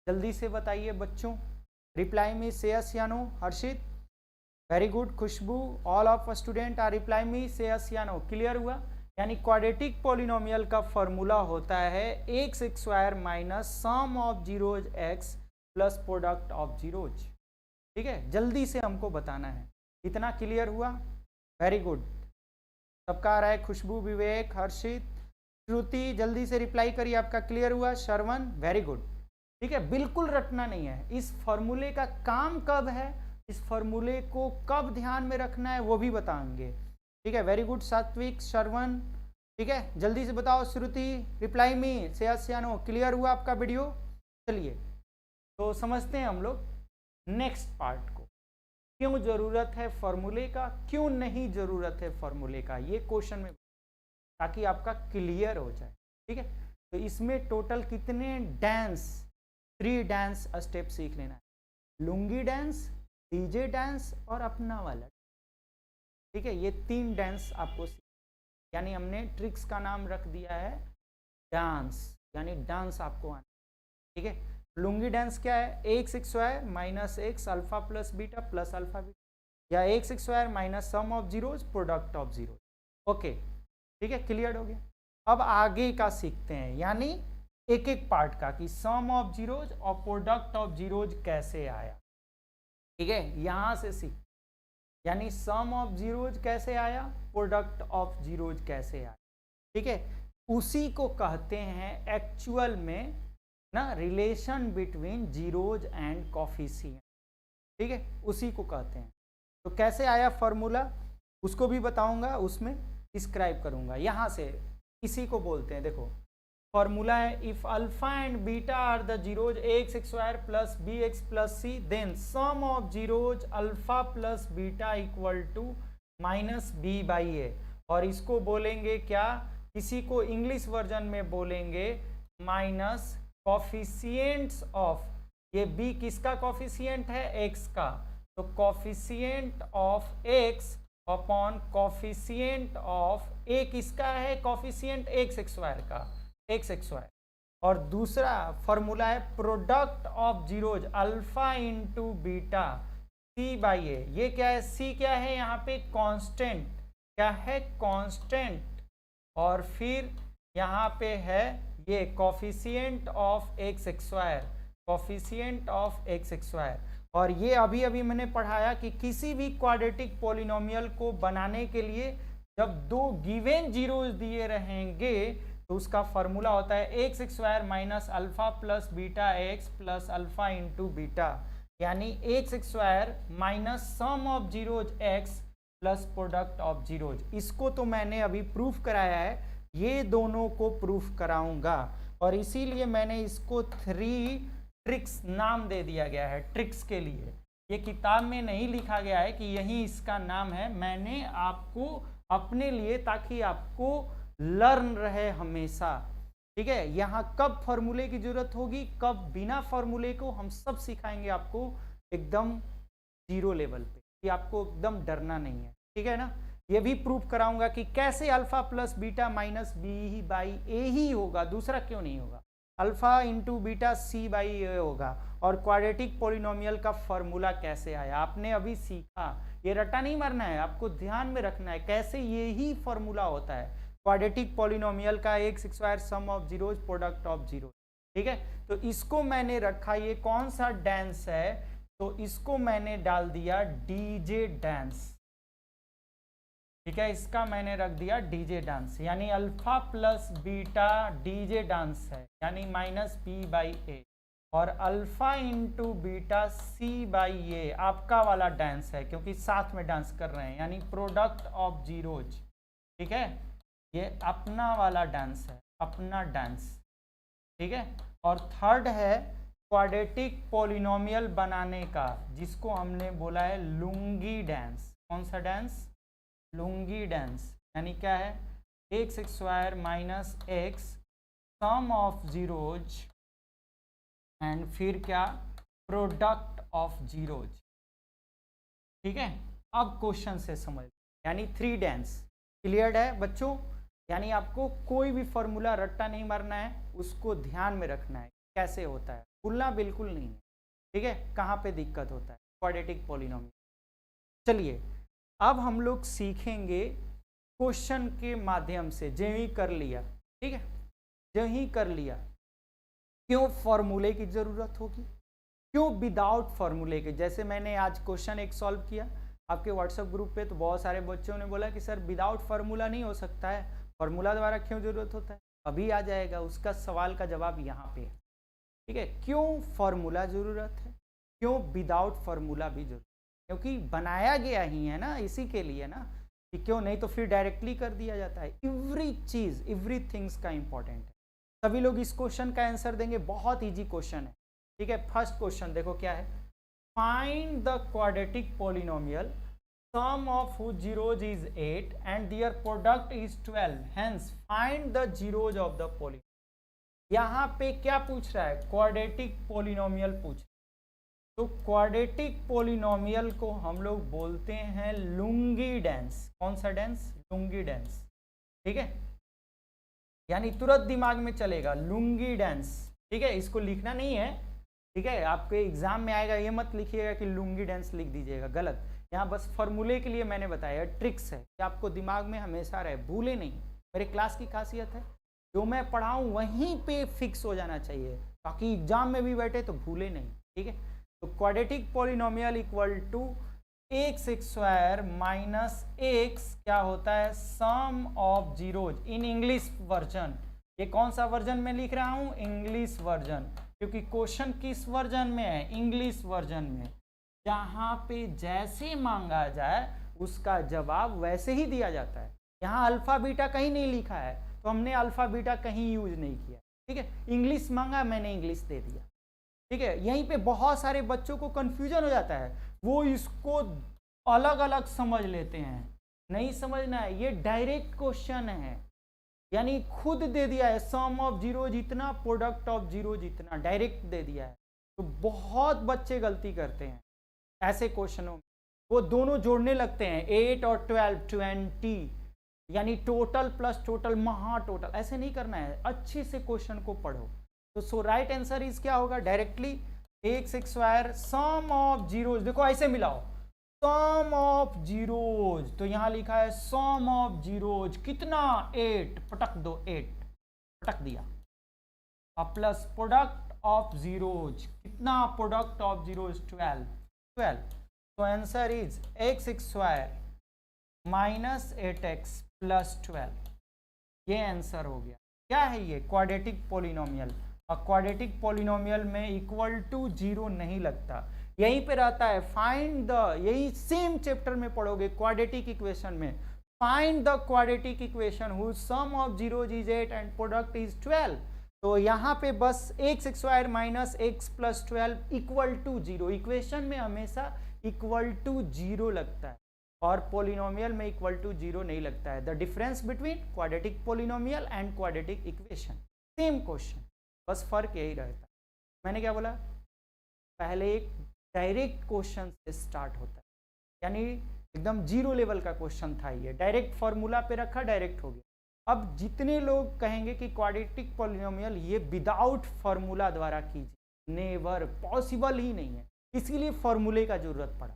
जल्दी से बताइए बच्चों, रिप्लाई में से यस या no. Harshit very good, Khushboo all of student are reply me से यस या नो, क्लियर हुआ। यानी क्वाड्रेटिक पॉलिनोमियल का फॉर्मूला होता है x square minus sum of zeros X plus product of zeros. ठीक है, जल्दी से हमको बताना है, इतना क्लियर हुआ, वेरी गुड, सबका आ रहा है, खुशबू, विवेक, हर्षित, श्रुति, जल्दी से रिप्लाई करिए, आपका क्लियर हुआ, श्रवण वेरी गुड। ठीक है, बिल्कुल रटना नहीं है, इस फॉर्मूले का काम कब है, इस फॉर्मूले को कब ध्यान में रखना है वो भी बताएंगे। ठीक है, वेरी गुड सात्विक, श्रवण, ठीक है, जल्दी से बताओ, श्रुति रिप्लाई में से यस या नो, क्लियर हुआ आपका वीडियो। चलिए तो समझते हैं हम लोग नेक्स्ट पार्ट को, क्यों जरूरत है फॉर्मूले का, क्यों नहीं जरूरत है फॉर्मूले का, ये क्वेश्चन में, ताकि आपका क्लियर हो जाए। ठीक है, तो इसमें टोटल कितने डांस, 3 डांस स्टेप सीख लेना है, लुंगी डांस, डीजे डांस और अपना वाला। ठीक है, ये 3 डांस आपको, यानी हमने ट्रिक्स का नाम रख दिया है डांस, यानी डांस आपको आना। ठीक है, लुंगी डांस क्या है, x square minus x alpha plus beta plus alpha beta, या X square minus sum of zeros product of zero. Okay, ठीक है, क्लियर हो गया। अब आगे का सीखते हैं, यानी एक एक पार्ट का, कि सम ऑफ जीरोज और प्रोडक्ट ऑफ जीरोज कैसे आया। ठीक है, यहां से सीख, यानी सम ऑफ जीरोज कैसे आया, प्रोडक्ट ऑफ जीरोज कैसे आया। ठीक है, उसी को कहते हैं एक्चुअल में ना relation between zeros and coefficient. ठीक है, उसी को कहते हैं। तो कैसे आया फॉर्मूला उसको भी बताऊंगा, उसमें डिस्क्राइब करूंगा। यहां से इसी को बोलते हैं, देखो फॉर्मूला है, if alpha and beta are the zeros X square plus B X plus C, then sum of zeros alpha plus beta equal to minus B by A. और इसको बोलेंगे क्या, इसी को इंग्लिश वर्जन में बोलेंगे माइनस कॉफिशिएंट्स ऑफ, ये B किसका कॉफिशिएंट है, एक्स का, तो coefficient of X upon coefficient of A किसका है, कॉफिशिएंट एक्स स्क्वायर का, एक्स स्क्वायर। और दूसरा फॉर्मूला है product of zeros alpha into beta C by ए। ये क्या है, सी क्या है यहाँ पे, कांस्टेंट, क्या है, कांस्टेंट। और फिर यहाँ पे है ये coefficient of x square, coefficient of x square. और ये अभी अभी मैंने पढ़ाया कि किसी भी क्वाड्रेटिक पॉलिनोमियल को बनाने के लिए जब दो गिवन जीरोज दिए रहेंगे तो उसका फॉर्मूला होता है x square minus alpha plus beta X plus alpha into beta, यानी X square minus sum of zeros X plus product of zeros. इसको तो मैंने अभी प्रूफ कराया है, ये दोनों को प्रूफ कराऊंगा। और इसीलिए मैंने इसको 3 ट्रिक्स नाम दे दिया गया है, ट्रिक्स के लिए। ये किताब में नहीं लिखा गया है कि यही इसका नाम है, मैंने आपको अपने लिए, ताकि आपको लर्न रहे हमेशा। ठीक है, यहाँ कब फॉर्मूले की जरूरत होगी, कब बिना फॉर्मूले को, हम सब सिखाएंगे आपको एकदम जीरो लेवल पे, कि आपको एकदम डरना नहीं है। ठीक है ना, ये भी प्रूफ कराऊंगा कि कैसे alpha plus beta minus B by ए ही होगा, दूसरा क्यों नहीं होगा, alpha into beta C by A होगा। और क्वाड्रेटिक पॉलिनोमियल का फॉर्मूला कैसे आया आपने अभी सीखा, ये रट्टा नहीं मारना है, आपको ध्यान में रखना है कैसे ये ही फॉर्मूला होता है क्वाड्रेटिक पॉलिनोमियल का, x square sum of zeros product of zero. ठीक है, तो इसको मैंने रखा, ये कौन सा डांस है, तो इसको मैंने डाल दिया डीजे डांस। ठीक है, इसका मैंने रख दिया डीजे डांस, यानी alpha plus beta DJ dance है, यानी माइनस बी बाई ए, और alpha into beta C by A आपका वाला डांस है, क्योंकि साथ में डांस कर रहे हैं, यानी प्रोडक्ट ऑफ जीरोज। ठीक है, ये अपना वाला डांस है, अपना डांस। ठीक है, और थर्ड है क्वाड्रेटिक पॉलिनोमियल बनाने का, जिसको हमने बोला है लुंगी डांस। कौन सा डांस, लुंगी डांस, यानी क्या है, x square minus x sum of zeros and फिर क्या, प्रोडक्ट ऑफ जीरोज। ठीक है, अब क्वेश्चन से समझ, यानी 3 डांस क्लियर है बच्चों, यानी आपको कोई भी फॉर्मूला रट्टा नहीं मारना है, उसको ध्यान में रखना है कैसे होता है, भूलना बिल्कुल नहीं है। ठीक है, कहाँ पे दिक्कत होता है क्वाड्रेटिक पॉलिनोमियल। चलिए अब हम लोग सीखेंगे क्वेश्चन के माध्यम से, जो ही कर लिया, ठीक है, जो ही कर लिया, क्यों फॉर्मूले की जरूरत होगी, क्यों विदाउट फॉर्मूले के। जैसे मैंने आज क्वेश्चन एक सॉल्व किया आपके व्हाट्सएप ग्रुप पे, तो बहुत सारे बच्चों ने बोला कि सर विदाउट फार्मूला नहीं हो सकता है, फार्मूला द्वारा क्यों जरूरत होता है, अभी आ जाएगा उसका सवाल का जवाब यहाँ पे है। ठीक है, क्यों फार्मूला जरूरत है, क्यों विदाउट फार्मूला भी जरूरत, क्योंकि बनाया गया ही है ना इसी के लिए ना, कि क्यों नहीं तो फिर डायरेक्टली कर दिया जाता है। एवरी चीज एवरी थिंग्स का इंपॉर्टेंट है। सभी लोग इस क्वेश्चन का आंसर देंगे, बहुत ईजी क्वेश्चन है। ठीक है, फर्स्ट क्वेश्चन देखो क्या है, find the quadratic polynomial sum of whose zeros is 8 and their product is 12, hence find the zeros of the polynomial। यहाँ पे क्या पूछ रहा है, क्वाड्रेटिक पॉलिनोमियल पूछ रहा है। तो क्वाड्रेटिक पोलिनोमियल को हम लोग बोलते हैं लुंगी डेंस। कौन सा डेंस? लुंगी डेंस। ठीक है, यानी तुरंत दिमाग में चलेगा लुंगी डेंस। ठीक है, इसको लिखना नहीं है। ठीक है, आपके एग्जाम में आएगा, ये मत लिखिएगा कि लुंगी डेंस लिख दीजिएगा, गलत। यहाँ बस फॉर्मूले के लिए मैंने बताया, ट्रिक्स है कि आपको दिमाग में हमेशा रहे, भूले नहीं। मेरे क्लास की खासियत है जो मैं पढ़ाऊँ वहीं पे फिक्स हो जाना चाहिए, ताकि एग्जाम में भी बैठे तो भूले नहीं। ठीक है, तो quadratic polynomial equal to x square minus X क्या होता है? Sum of zeros in English version. ये कौन सा वर्जन में लिख रहा हूँ? इंग्लिश वर्जन, क्योंकि क्वेश्चन किस वर्जन में है? इंग्लिश वर्जन में। जहाँ पे जैसे मांगा जाए उसका जवाब वैसे ही दिया जाता है। यहाँ अल्फा बीटा कहीं नहीं लिखा है, तो हमने अल्फा बीटा कहीं यूज नहीं किया। ठीक है, इंग्लिश मांगा, मैंने इंग्लिश दे दिया। ठीक है, यहीं पे बहुत सारे बच्चों को कंफ्यूजन हो जाता है, वो इसको अलग अलग समझ लेते हैं। नहीं समझना है, ये डायरेक्ट क्वेश्चन है, यानी खुद दे दिया है सम ऑफ जीरो जितना, प्रोडक्ट ऑफ जीरो जितना, डायरेक्ट दे दिया है। तो बहुत बच्चे गलती करते हैं ऐसे क्वेश्चनों में, वो दोनों जोड़ने लगते हैं, 8 और 12, 20, यानी टोटल प्लस टोटल महा टोटल। ऐसे नहीं करना है, अच्छे से क्वेश्चन को पढ़ो। तो सो राइट आंसर इज क्या होगा? Directly x square sum of zeros, देखो ऐसे मिलाओ, सम ऑफ जीरोज, तो यहां लिखा है सम ऑफ जीरोज कितना? 8, पटक दो, 8 पटक दिया, और प्लस प्रोडक्ट ऑफ जीरोज कितना? Product of zeros 12। तो answer is x square minus 8x plus 12। ये आंसर हो गया। क्या है ये? Quadratic polynomial. और क्वाड्रेटिक पोलिनोमियल में इक्वल टू जीरो नहीं लगता, यहीं पे रहता है फाइंड द, यही सेम चैप्टर में पढ़ोगे क्वाड्रेटिक इक्वेशन में, find the quadratic equation whose sum of zeros is 8 and product is 12। तो यहाँ पे बस x square minus x plus 12 equal to zero. Equation में हमेशा इक्वल टू जीरो लगता है, और पोलिनोमियल में इक्वल टू जीरो नहीं लगता है। The difference between quadratic polynomial and quadratic equation, same question, बस फर्क यही रहता है। मैंने क्या बोला? पहले एक डायरेक्ट क्वेश्चन से स्टार्ट होता है, यानी एकदम जीरो लेवल का क्वेश्चन था ये, डायरेक्ट फॉर्मूला पे रखा, डायरेक्ट हो गया। अब जितने लोग कहेंगे कि क्वाड्रेटिक पॉलिनोमियल ये विदाउट फॉर्मूला द्वारा कीजिए, नेवर, पॉसिबल ही नहीं है, इसीलिए फॉर्मूले का जरूरत पड़ा।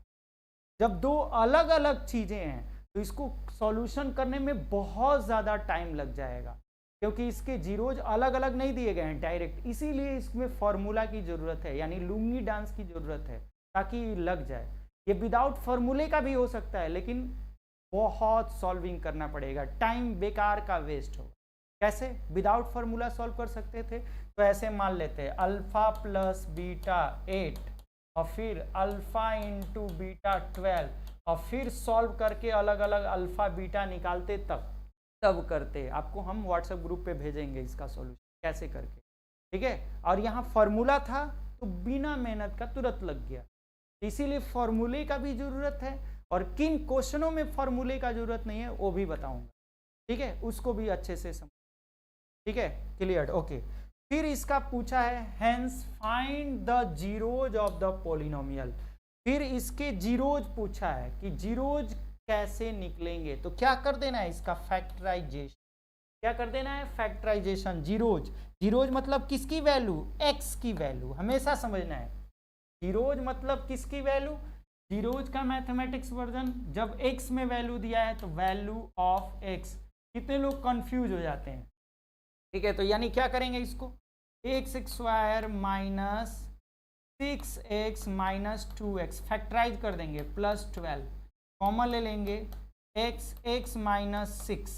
जब दो अलग अलग चीजें हैं तो इसको सॉल्यूशन करने में बहुत ज़्यादा टाइम लग जाएगा, क्योंकि इसके जीरोज अलग अलग नहीं दिए गए हैं डायरेक्ट, इसीलिए इसमें फॉर्मूला की ज़रूरत है, यानी लुंगी डांस की ज़रूरत है ताकि लग जाए। ये विदाउट फॉर्मूले का भी हो सकता है, लेकिन बहुत सॉल्विंग करना पड़ेगा, टाइम बेकार का वेस्ट होगा। कैसे? विदाउट फॉर्मूला सॉल्व कर सकते थे तो ऐसे मान लेते हैं अल्फा प्लस बीटा 8 और फिर अल्फा इंटू बीटा 12 और फिर सॉल्व करके अलग अलग अल्फा बीटा निकालते, तब करते। आपको हम व्हाट्सएप ग्रुप पे भेजेंगे इसका सॉल्यूशन कैसे करके, ठीक है। और यहाँ फॉर्मूला था तो बिना मेहनत का तुरंत लग गया, इसीलिए फॉर्मूले का भी जरूरत है, और किन क्वेश्चनों में फॉर्मूले का जरूरत नहीं है वो भी बताऊंगा, ठीक है, उसको भी अच्छे से समझ, ठीक है, क्लियर, ओके। फिर इसका पूछा है hence find the zeros of the polynomial. फिर इसके जीरोज पूछा है कि जीरोज कैसे निकलेंगे, तो क्या कर देना है इसका फैक्टराइजेशन, क्या कर देना है फैक्टराइजेशन। जीरोज, जीरोज मतलब किसकी वैल्यू, एक्स की वैल्यू, हमेशा समझना है। जीरोज मतलब किसकी वैल्यू, जीरोज का मैथमेटिक्स वर्जन, जब एक्स में वैल्यू दिया है तो वैल्यू ऑफ एक्स। कितने लोग कंफ्यूज हो जाते हैं, ठीक है, तो यानी क्या करेंगे इसको, x square minus 6x minus 2x factorise कर देंगे, प्लस 12 कॉमन ले लेंगे, x minus 6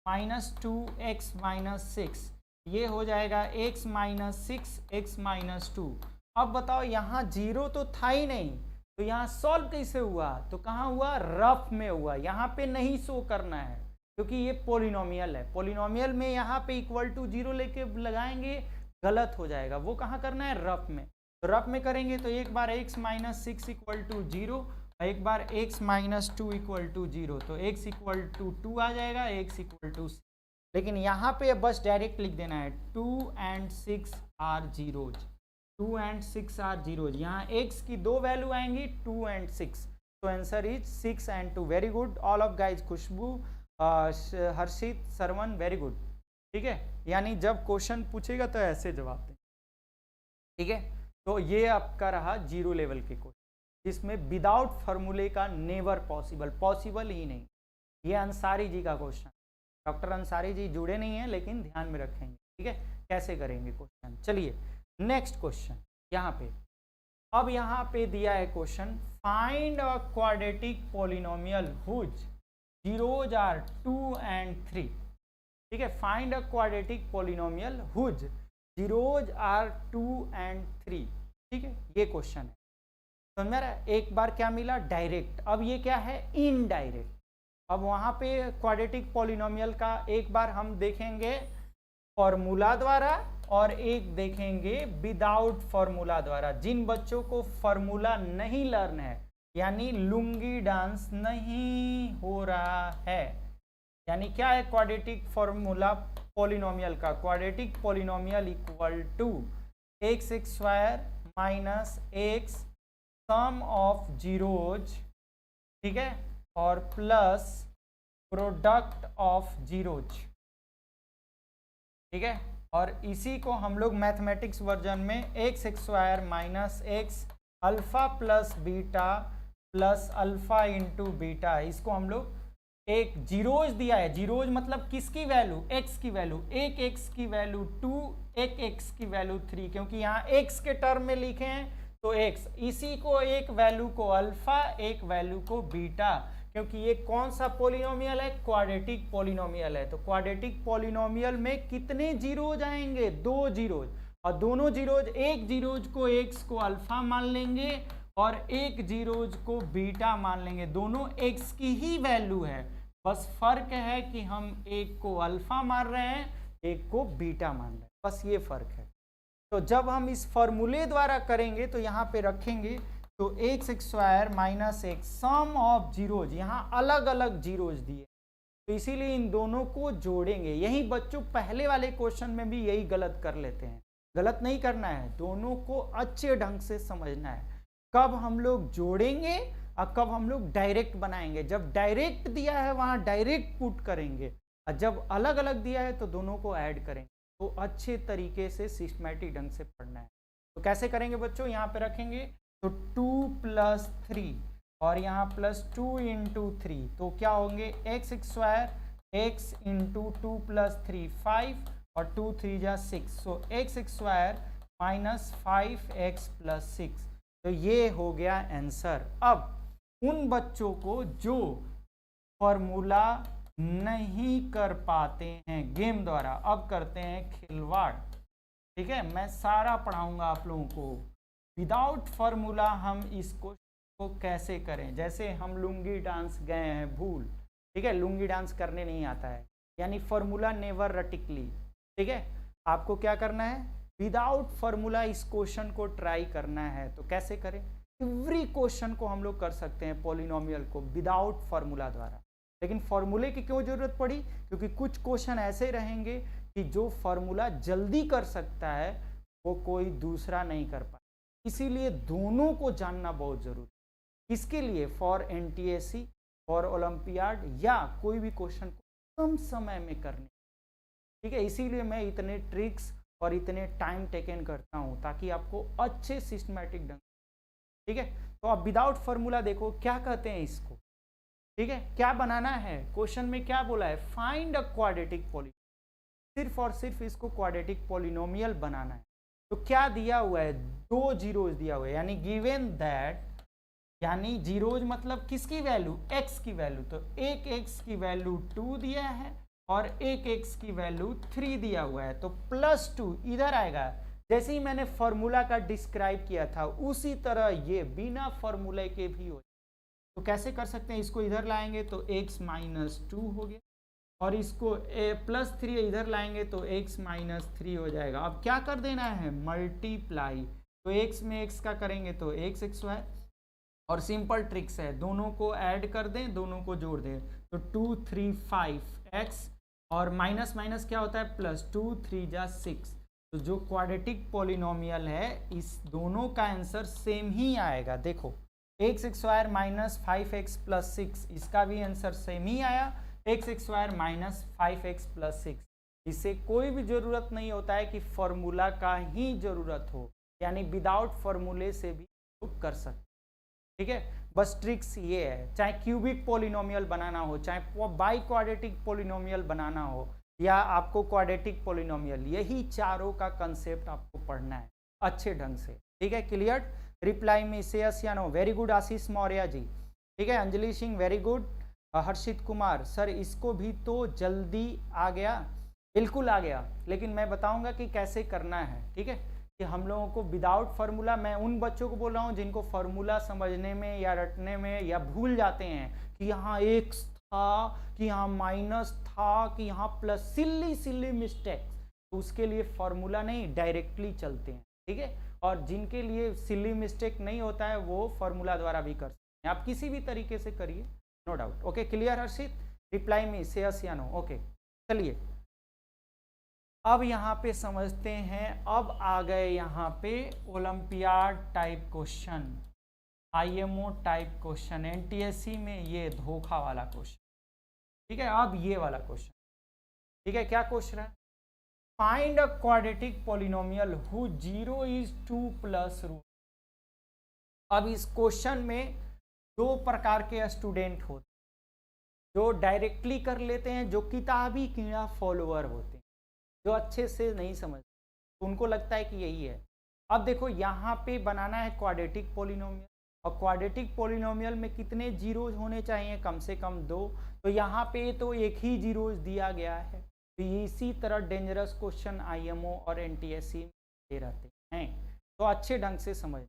minus 2x minus 6, ये हो जाएगा x माइनस 6 x माइनस 2। अब बताओ यहाँ जीरो तो था ही नहीं, तो यहाँ सॉल्व कैसे हुआ, तो कहाँ हुआ, रफ में हुआ, यहाँ पे नहीं शो करना है क्योंकि ये पोलिनोमियल है। पोलिनोमियल में यहाँ पे इक्वल टू जीरो लेके लगाएंगे गलत हो जाएगा, वो कहाँ करना है, रफ में। तो रफ में करेंगे तो एक बार x माइनस 6 इक्वल टू 0 और एक बार x माइनस 2 इक्वल टू 0, तो x इक्वल टू 2 आ जाएगा, x इक्वल टू 6। लेकिन यहाँ पे बस डायरेक्ट लिख देना है 2 and 6 are zeros, 2 and 6 are zeros. यहाँ x की दो वैल्यू आएंगी 2 एंड 6, तो answer is 6 and 2। Very good all of guys, Khushboo, Harshit, Sarvan, very good. ठीक है, यानी जब क्वेश्चन पूछेगा तो ऐसे जवाब दें। ठीक है, तो ये आपका रहा जीरो लेवल के क्वेश्चन, जिसमें विदाउट फॉर्मूले का नेवर पॉसिबल, पॉसिबल ही नहीं। ये अंसारी जी का क्वेश्चन, डॉक्टर अंसारी जी जुड़े नहीं हैं लेकिन ध्यान में रखेंगे। ठीक है, कैसे करेंगे क्वेश्चन। चलिए नेक्स्ट क्वेश्चन यहाँ पे। अब यहाँ पे दिया है question, find a quadratic polynomial whose zeros are 2 and 3। ठीक है, find a quadratic polynomial whose zeros are 2 and 3। ठीक है, ये क्वेश्चन है। समझ में रहा है? एक बार क्या मिला डायरेक्ट, अब ये क्या है इनडायरेक्ट। अब वहां पे क्वाड्रेटिक पॉलिनोमियल का एक बार हम देखेंगे फॉर्मूला द्वारा और एक देखेंगे विदाउट फॉर्मूला द्वारा। जिन बच्चों को फॉर्मूला नहीं लर्न है, यानी लुंगी डांस नहीं हो रहा है, यानी क्या है क्वाड्रेटिक फॉर्मूला पॉलिनोमियल का, quadratic polynomial equal to x square minus x sum of zeros, ठीक है, और प्लस प्रोडक्ट ऑफ जीरोज। ठीक है, और इसी को हम लोग मैथमेटिक्स वर्जन में x square minus x alpha plus beta plus alpha into beta, इसको हम लोग एक जीरोज दिया है। जीरोज मतलब किसकी वैल्यू, एक्स की वैल्यू, एक एक्स की वैल्यू 2, एक एक्स की वैल्यू 3, क्योंकि यहाँ एक्स के टर्म में लिखे हैं तो एक्स, इसी को एक वैल्यू को अल्फा एक वैल्यू को बीटा, क्योंकि ये कौन सा पॉलिनोमियल है, क्वाड्रेटिक पॉलिनोमियल है। तो क्वाड्रेटिक पॉलिनोमियल में कितने जीरोज आएंगे, 2 जीरोज, और दोनों जीरोज, एक जीरोज को एक्स को अल्फा मान लेंगे और एक जीरोज को बीटा मान लेंगे। दोनों एक्स की ही वैल्यू है, बस फर्क है कि हम एक को अल्फा मान रहे हैं, एक को बीटा मान रहे हैं, बस ये फर्क है। तो जब हम इस फॉर्मूले द्वारा करेंगे तो यहाँ पे रखेंगे तो x square minus x sum of zeros, यहाँ अलग अलग जीरोज दिए तो इसीलिए इन दोनों को जोड़ेंगे। यही बच्चों पहले वाले क्वेश्चन में भी यही गलत कर लेते हैं। गलत नहीं करना है, दोनों को अच्छे ढंग से समझना है, कब हम लोग जोड़ेंगे और कब हम लोग डायरेक्ट बनाएंगे। जब डायरेक्ट दिया है वहां डायरेक्ट पुट करेंगे, और जब अलग अलग दिया है तो दोनों को ऐड करेंगे। तो अच्छे तरीके से सिस्टमैटिक ढंग से पढ़ना है। तो कैसे करेंगे बच्चों, यहाँ पे रखेंगे तो 2 + 3 और यहाँ +2 × 3, तो क्या होंगे एक्स स्क्वायर एक्स इंटू 2 + 3 5 और 2 3 जा 6, सो एक्स स्क्वायर माइनस 5x + 6। तो ये हो गया आंसर। अब उन बच्चों को जो फॉर्मूला नहीं कर पाते हैं गेम द्वारा, अब करते हैं खिलवाड़। ठीक है, मैं सारा पढ़ाऊंगा आप लोगों को विदाउट फॉर्मूला हम इसको कैसे करें। जैसे हम लुंगी डांस गए हैं भूल, ठीक है, लुंगी डांस करने नहीं आता है, यानी फॉर्मूला नेवर रटिकली। ठीक है, आपको क्या करना है, विदाउट फॉर्मूला इस क्वेश्चन को ट्राई करना है। तो कैसे करें, एवरी क्वेश्चन को हम लोग कर सकते हैं पॉलिनोमियल को विदाउट फॉर्मूला द्वारा। लेकिन फॉर्मूले की क्यों जरूरत पड़ी, क्योंकि कुछ क्वेश्चन ऐसे रहेंगे कि जो फॉर्मूला जल्दी कर सकता है वो कोई दूसरा नहीं कर पाए, इसीलिए दोनों को जानना बहुत जरूरी। इसके लिए फॉर एनटीएससी, फॉर ओलंपियाड या कोई भी क्वेश्चन को कम समय में करने, ठीक है, इसीलिए मैं इतने ट्रिक्स और इतने टाइम टेकन करता हूं ताकि आपको अच्छे सिस्टमैटिक ढंग। ठीक है, तो अब विदाउट फॉर्मूला देखो क्या कहते हैं इसको। ठीक है, क्या बनाना है, क्वेश्चन में क्या बोला है, फाइंड अ क्वाड्रेटिक पॉलिनोमियल, सिर्फ और सिर्फ इसको क्वाड्रेटिक पॉलिनोमियल बनाना है। तो क्या दिया हुआ है, 2 जीरोज दिया हुआ है, यानी गिवन दैट, यानी जीरोज मतलब किसकी वैल्यू, x की वैल्यू, तो एक x की वैल्यू 2 दिया है और एक x की वैल्यू 3 दिया हुआ है, तो +2 इधर आएगा। जैसे ही मैंने फॉर्मूला का डिस्क्राइब किया था उसी तरह ये बिना फॉर्मूले के भी हो। तो कैसे कर सकते हैं, इसको इधर लाएंगे तो x - 2 हो गया, और इसको +3 इधर लाएंगे तो x - 3 हो जाएगा। अब क्या कर देना है, मल्टीप्लाई, तो x में x का करेंगे तो एक्स स्क्वायर, और सिंपल ट्रिक्स है, दोनों को ऐड कर दें, दोनों को जोड़ दें, तो 2 3 5x और माइनस माइनस क्या होता है, +2 3 जा 6, तो जो क्वाड्रेटिक पॉलिनोमियल है इस दोनों का आंसर सेम ही आएगा। देखो x square minus 5x plus 6, इसका भी आंसर सेम ही आया, x square minus 5x plus 6। इससे कोई भी जरूरत नहीं होता है कि फॉर्मूला का ही जरूरत हो, यानी विदाउट फॉर्मूले से भी प्रूव कर सकते, ठीक है। बस ट्रिक्स ये है, चाहे क्यूबिक पॉलिनोमियल बनाना हो, चाहे बाई क्वाड्रेटिक पॉलिनोमियल बनाना हो, या आपको क्वाड्रेटिक पॉलिनोमियल, यही चारों का कंसेप्ट आपको पढ़ना है अच्छे ढंग से, ठीक है। क्लियर? रिप्लाई में से यस या no. Very good Ashish Maurya ji, ठीक है। Anjali Singh very good. Harshit Kumar sir इसको भी तो जल्दी आ गया, बिल्कुल आ गया, लेकिन मैं बताऊंगा कि कैसे करना है, ठीक है। कि हम लोगों को विदाउट फार्मूला, मैं उन बच्चों को बोल रहा हूँ जिनको फार्मूला समझने में या रटने में या भूल जाते हैं कि यहाँ एक्स था, कि यहाँ माइनस था, कि यहाँ प्लस, सिल्ली मिस्टेक, तो उसके लिए फार्मूला नहीं, डायरेक्टली चलते हैं, ठीक है। और जिनके लिए सिल्ली मिस्टेक नहीं होता है वो फार्मूला द्वारा भी कर सकते हैं, आप किसी भी तरीके से करिए, नो डाउट। ओके क्लियर हर्षित? रिप्लाई में से यस या नो। ओके चलिए अब यहाँ पे समझते हैं। अब आ गए यहाँ पे olympiad type question, IMO type question, NTSC में ये धोखा वाला क्वेश्चन, ठीक है। अब ये वाला क्वेश्चन, ठीक है, क्या क्वेश्चन है? Find a quadratic polynomial who 0 is 2 plus root. अब इस क्वेश्चन में दो प्रकार के स्टूडेंट होते हैं, जो डायरेक्टली कर लेते हैं, जो किताबी कीड़ा फॉलोअर होते हैं, जो अच्छे से नहीं समझते, तो उनको लगता है कि यही है। अब देखो यहाँ पे बनाना है क्वाड्रेटिक पॉलिनोमियल, और क्वाड्रेटिक पॉलिनोमियल में कितने जीरोज होने चाहिए? कम से कम 2, तो यहाँ पे तो एक ही जीरोज दिया गया है। तो इसी तरह डेंजरस क्वेश्चन आईएमओ और एनटीएससी में दे रहते हैं, तो अच्छे ढंग से समझ।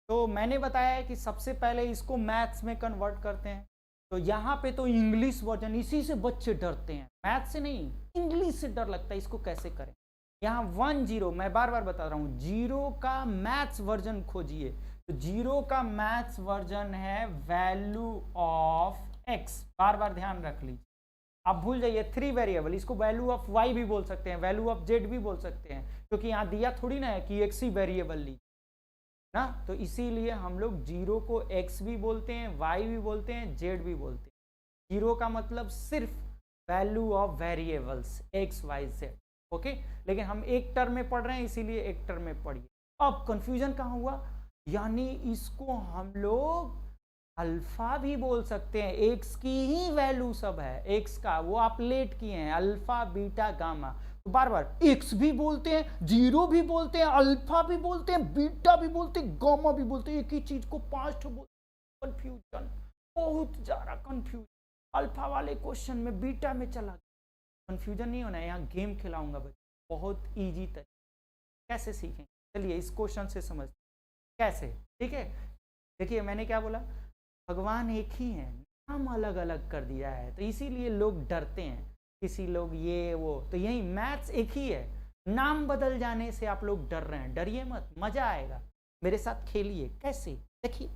तो मैंने बताया है कि सबसे पहले इसको मैथ्स में कन्वर्ट करते हैं। तो यहाँ पे तो इंग्लिश वर्जन, इसी से बच्चे डरते हैं, मैथ से नहीं, इंग्लिश से डर लगता है, इसको कैसे करें। यहाँ 1 0, मैं बार बार बता रहा हूँ, 0 का मैथ्स वर्जन खोजिए। तो 0 का मैथ्स वर्जन है वैल्यू ऑफ एक्स, बार बार ध्यान रख लीजिए, आप भूल जाइए 3 वेरिएबल, इसको वैल्यू ऑफ वाई भी बोल सकते हैं, वैल्यू ऑफ जेड भी बोल सकते हैं, क्योंकि यहाँ दिया थोड़ी ना है कि एक्स ही वेरिएबल लीजिए ना। तो इसीलिए हम लोग 0 को x भी बोलते हैं, y भी बोलते हैं, z भी बोलते हैं। 0 का मतलब सिर्फ value of variables x y z, okay. लेकिन हम एक टर्म में पढ़ रहे हैं, इसीलिए एक टर्म में पढ़िए। अब कंफ्यूजन कहाँ हुआ? यानी इसको हम लोग अल्फा भी बोल सकते हैं, x की ही वैल्यू सब है, x का वो आप लेट किए हैं, अल्फा बीटा गामा, तो बार बार एक्स भी बोलते हैं, 0 भी बोलते हैं, अल्फा भी बोलते हैं, बीटा भी बोलते हैं, गामा भी बोलते हैं, एक ही चीज को 5 बोलते हैं। कंफ्यूजन, बहुत ज्यादा कंफ्यूजन। अल्फा वाले क्वेश्चन में बीटा में चला गया, कंफ्यूजन नहीं होना है। यहाँ गेम खिलाऊंगा बच्चे, बहुत इजी तरीके, कैसे सीखें? चलिए इस क्वेश्चन से समझते कैसे, ठीक है। देखिए मैंने क्या बोला, भगवान एक ही है, नाम अलग अलग कर दिया है, तो इसीलिए लोग डरते हैं, किसी लोग ये वो, तो यही मैथ्स एक ही है, नाम बदल जाने से आप लोग डर रहे हैं। डरिए मत, मजा आएगा, मेरे साथ खेलिए, कैसे देखिए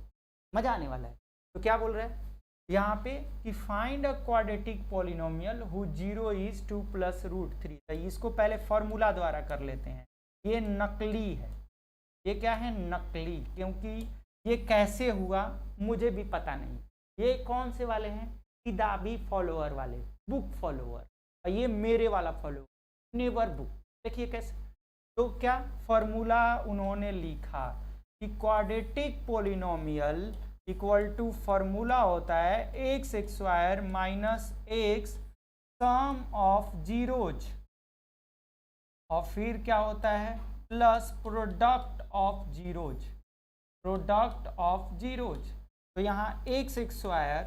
मजा आने वाला है। तो क्या बोल रहे हैं यहाँ पे कि find a quadratic polynomial who 0 is 2 plus root 3। तो इसको पहले फॉर्मूला द्वारा कर लेते हैं, ये नकली है, ये क्या है? नकली, क्योंकि ये कैसे हुआ मुझे भी पता नहीं। ये कौन से वाले हैं? किताबी फॉलोअर वाले, बुक फॉलोअर, और ये मेरे वाला फॉलोअर, नेवर बुक। देखिए कैसे, तो क्या फॉर्मूला उन्होंने लिखा कि quadratic polynomial equal to formula होता है x square minus x sum of zeros, और फिर क्या होता है plus product of zeros, product of zeros. तो यहाँ एक्स स्क्वायर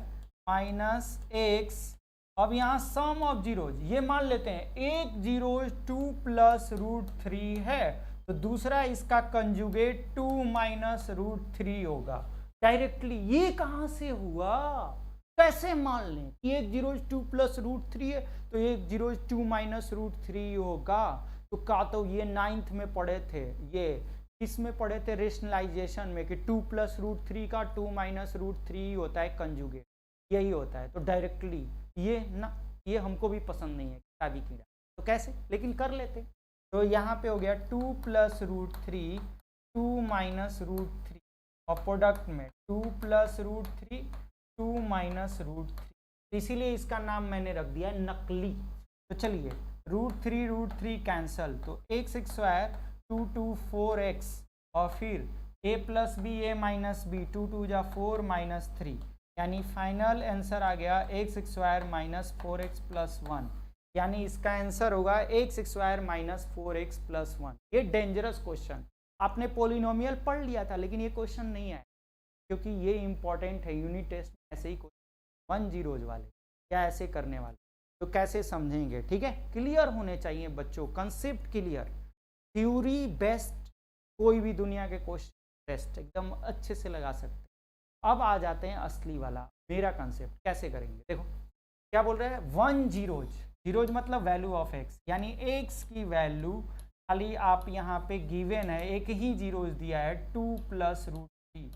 माइनस एक्स, अब यहाँ सम ऑफ जीरोज, ये मान लेते हैं एक जीरोज 2 प्लस रूट 3 है, तो दूसरा इसका कंजुगेट 2 माइनस रूट 3 होगा। डायरेक्टली ये कहाँ से हुआ? कैसे मान लें कि एक जीरोज 2 प्लस रूट 3 है, तो एक जीरोज 2 माइनस रूट 3 होगा। तो का तो ये 9th में पढ़े थे, ये किसमें पढ़े थे? रेशनलाइजेशन में, कि 2 प्लस रूट 3 का 2 माइनस रूट 3 होता है कंजुगेट, यही होता है। तो डायरेक्टली ये ना, ये हमको भी पसंद नहीं है किताबी कीड़ा, तो कैसे, लेकिन कर लेते। तो यहाँ पे हो गया 2 प्लस रूट 3, 2 माइनस रूट 3, और प्रोडक्ट में 2 प्लस रूट 3, 2 माइनस रूट 3, इसीलिए इसका नाम मैंने रख दिया नकली। तो चलिए रूट 3 कैंसल, तो एक्स स्क्वायर 2 2 4x, और फिर a plus B A minus B, 2 2 जा 4 माइनस 3, यानी फाइनल आंसर आ गया x square minus 4x plus 1, यानी इसका आंसर होगा x square minus 4x plus 1। ये डेंजरस क्वेश्चन आपने पोलिनोमियल पढ़ लिया था, लेकिन ये क्वेश्चन नहीं आया क्योंकि ये इंपॉर्टेंट है यूनिट टेस्ट में। ऐसे ही क्वेश्चन 1 जीरोज वाले या ऐसे करने वाले तो कैसे समझेंगे, ठीक है। क्लियर होने चाहिए बच्चों, कंसेप्ट क्लियर, थ्योरी बेस्ट कोई भी दुनिया के क्वेश्चन टेस्ट एकदम अच्छे से लगा सकते हैं। अब आ जाते हैं असली वाला मेरा कंसेप्ट, कैसे करेंगे। देखो क्या बोल रहे हैं, 1 जीरोज, जीरोज मतलब वैल्यू ऑफ एक्स, यानी एक्स की वैल्यू खाली आप यहाँ पे गिवन है, एक ही जीरोज दिया है 2 प्लस रूट 3,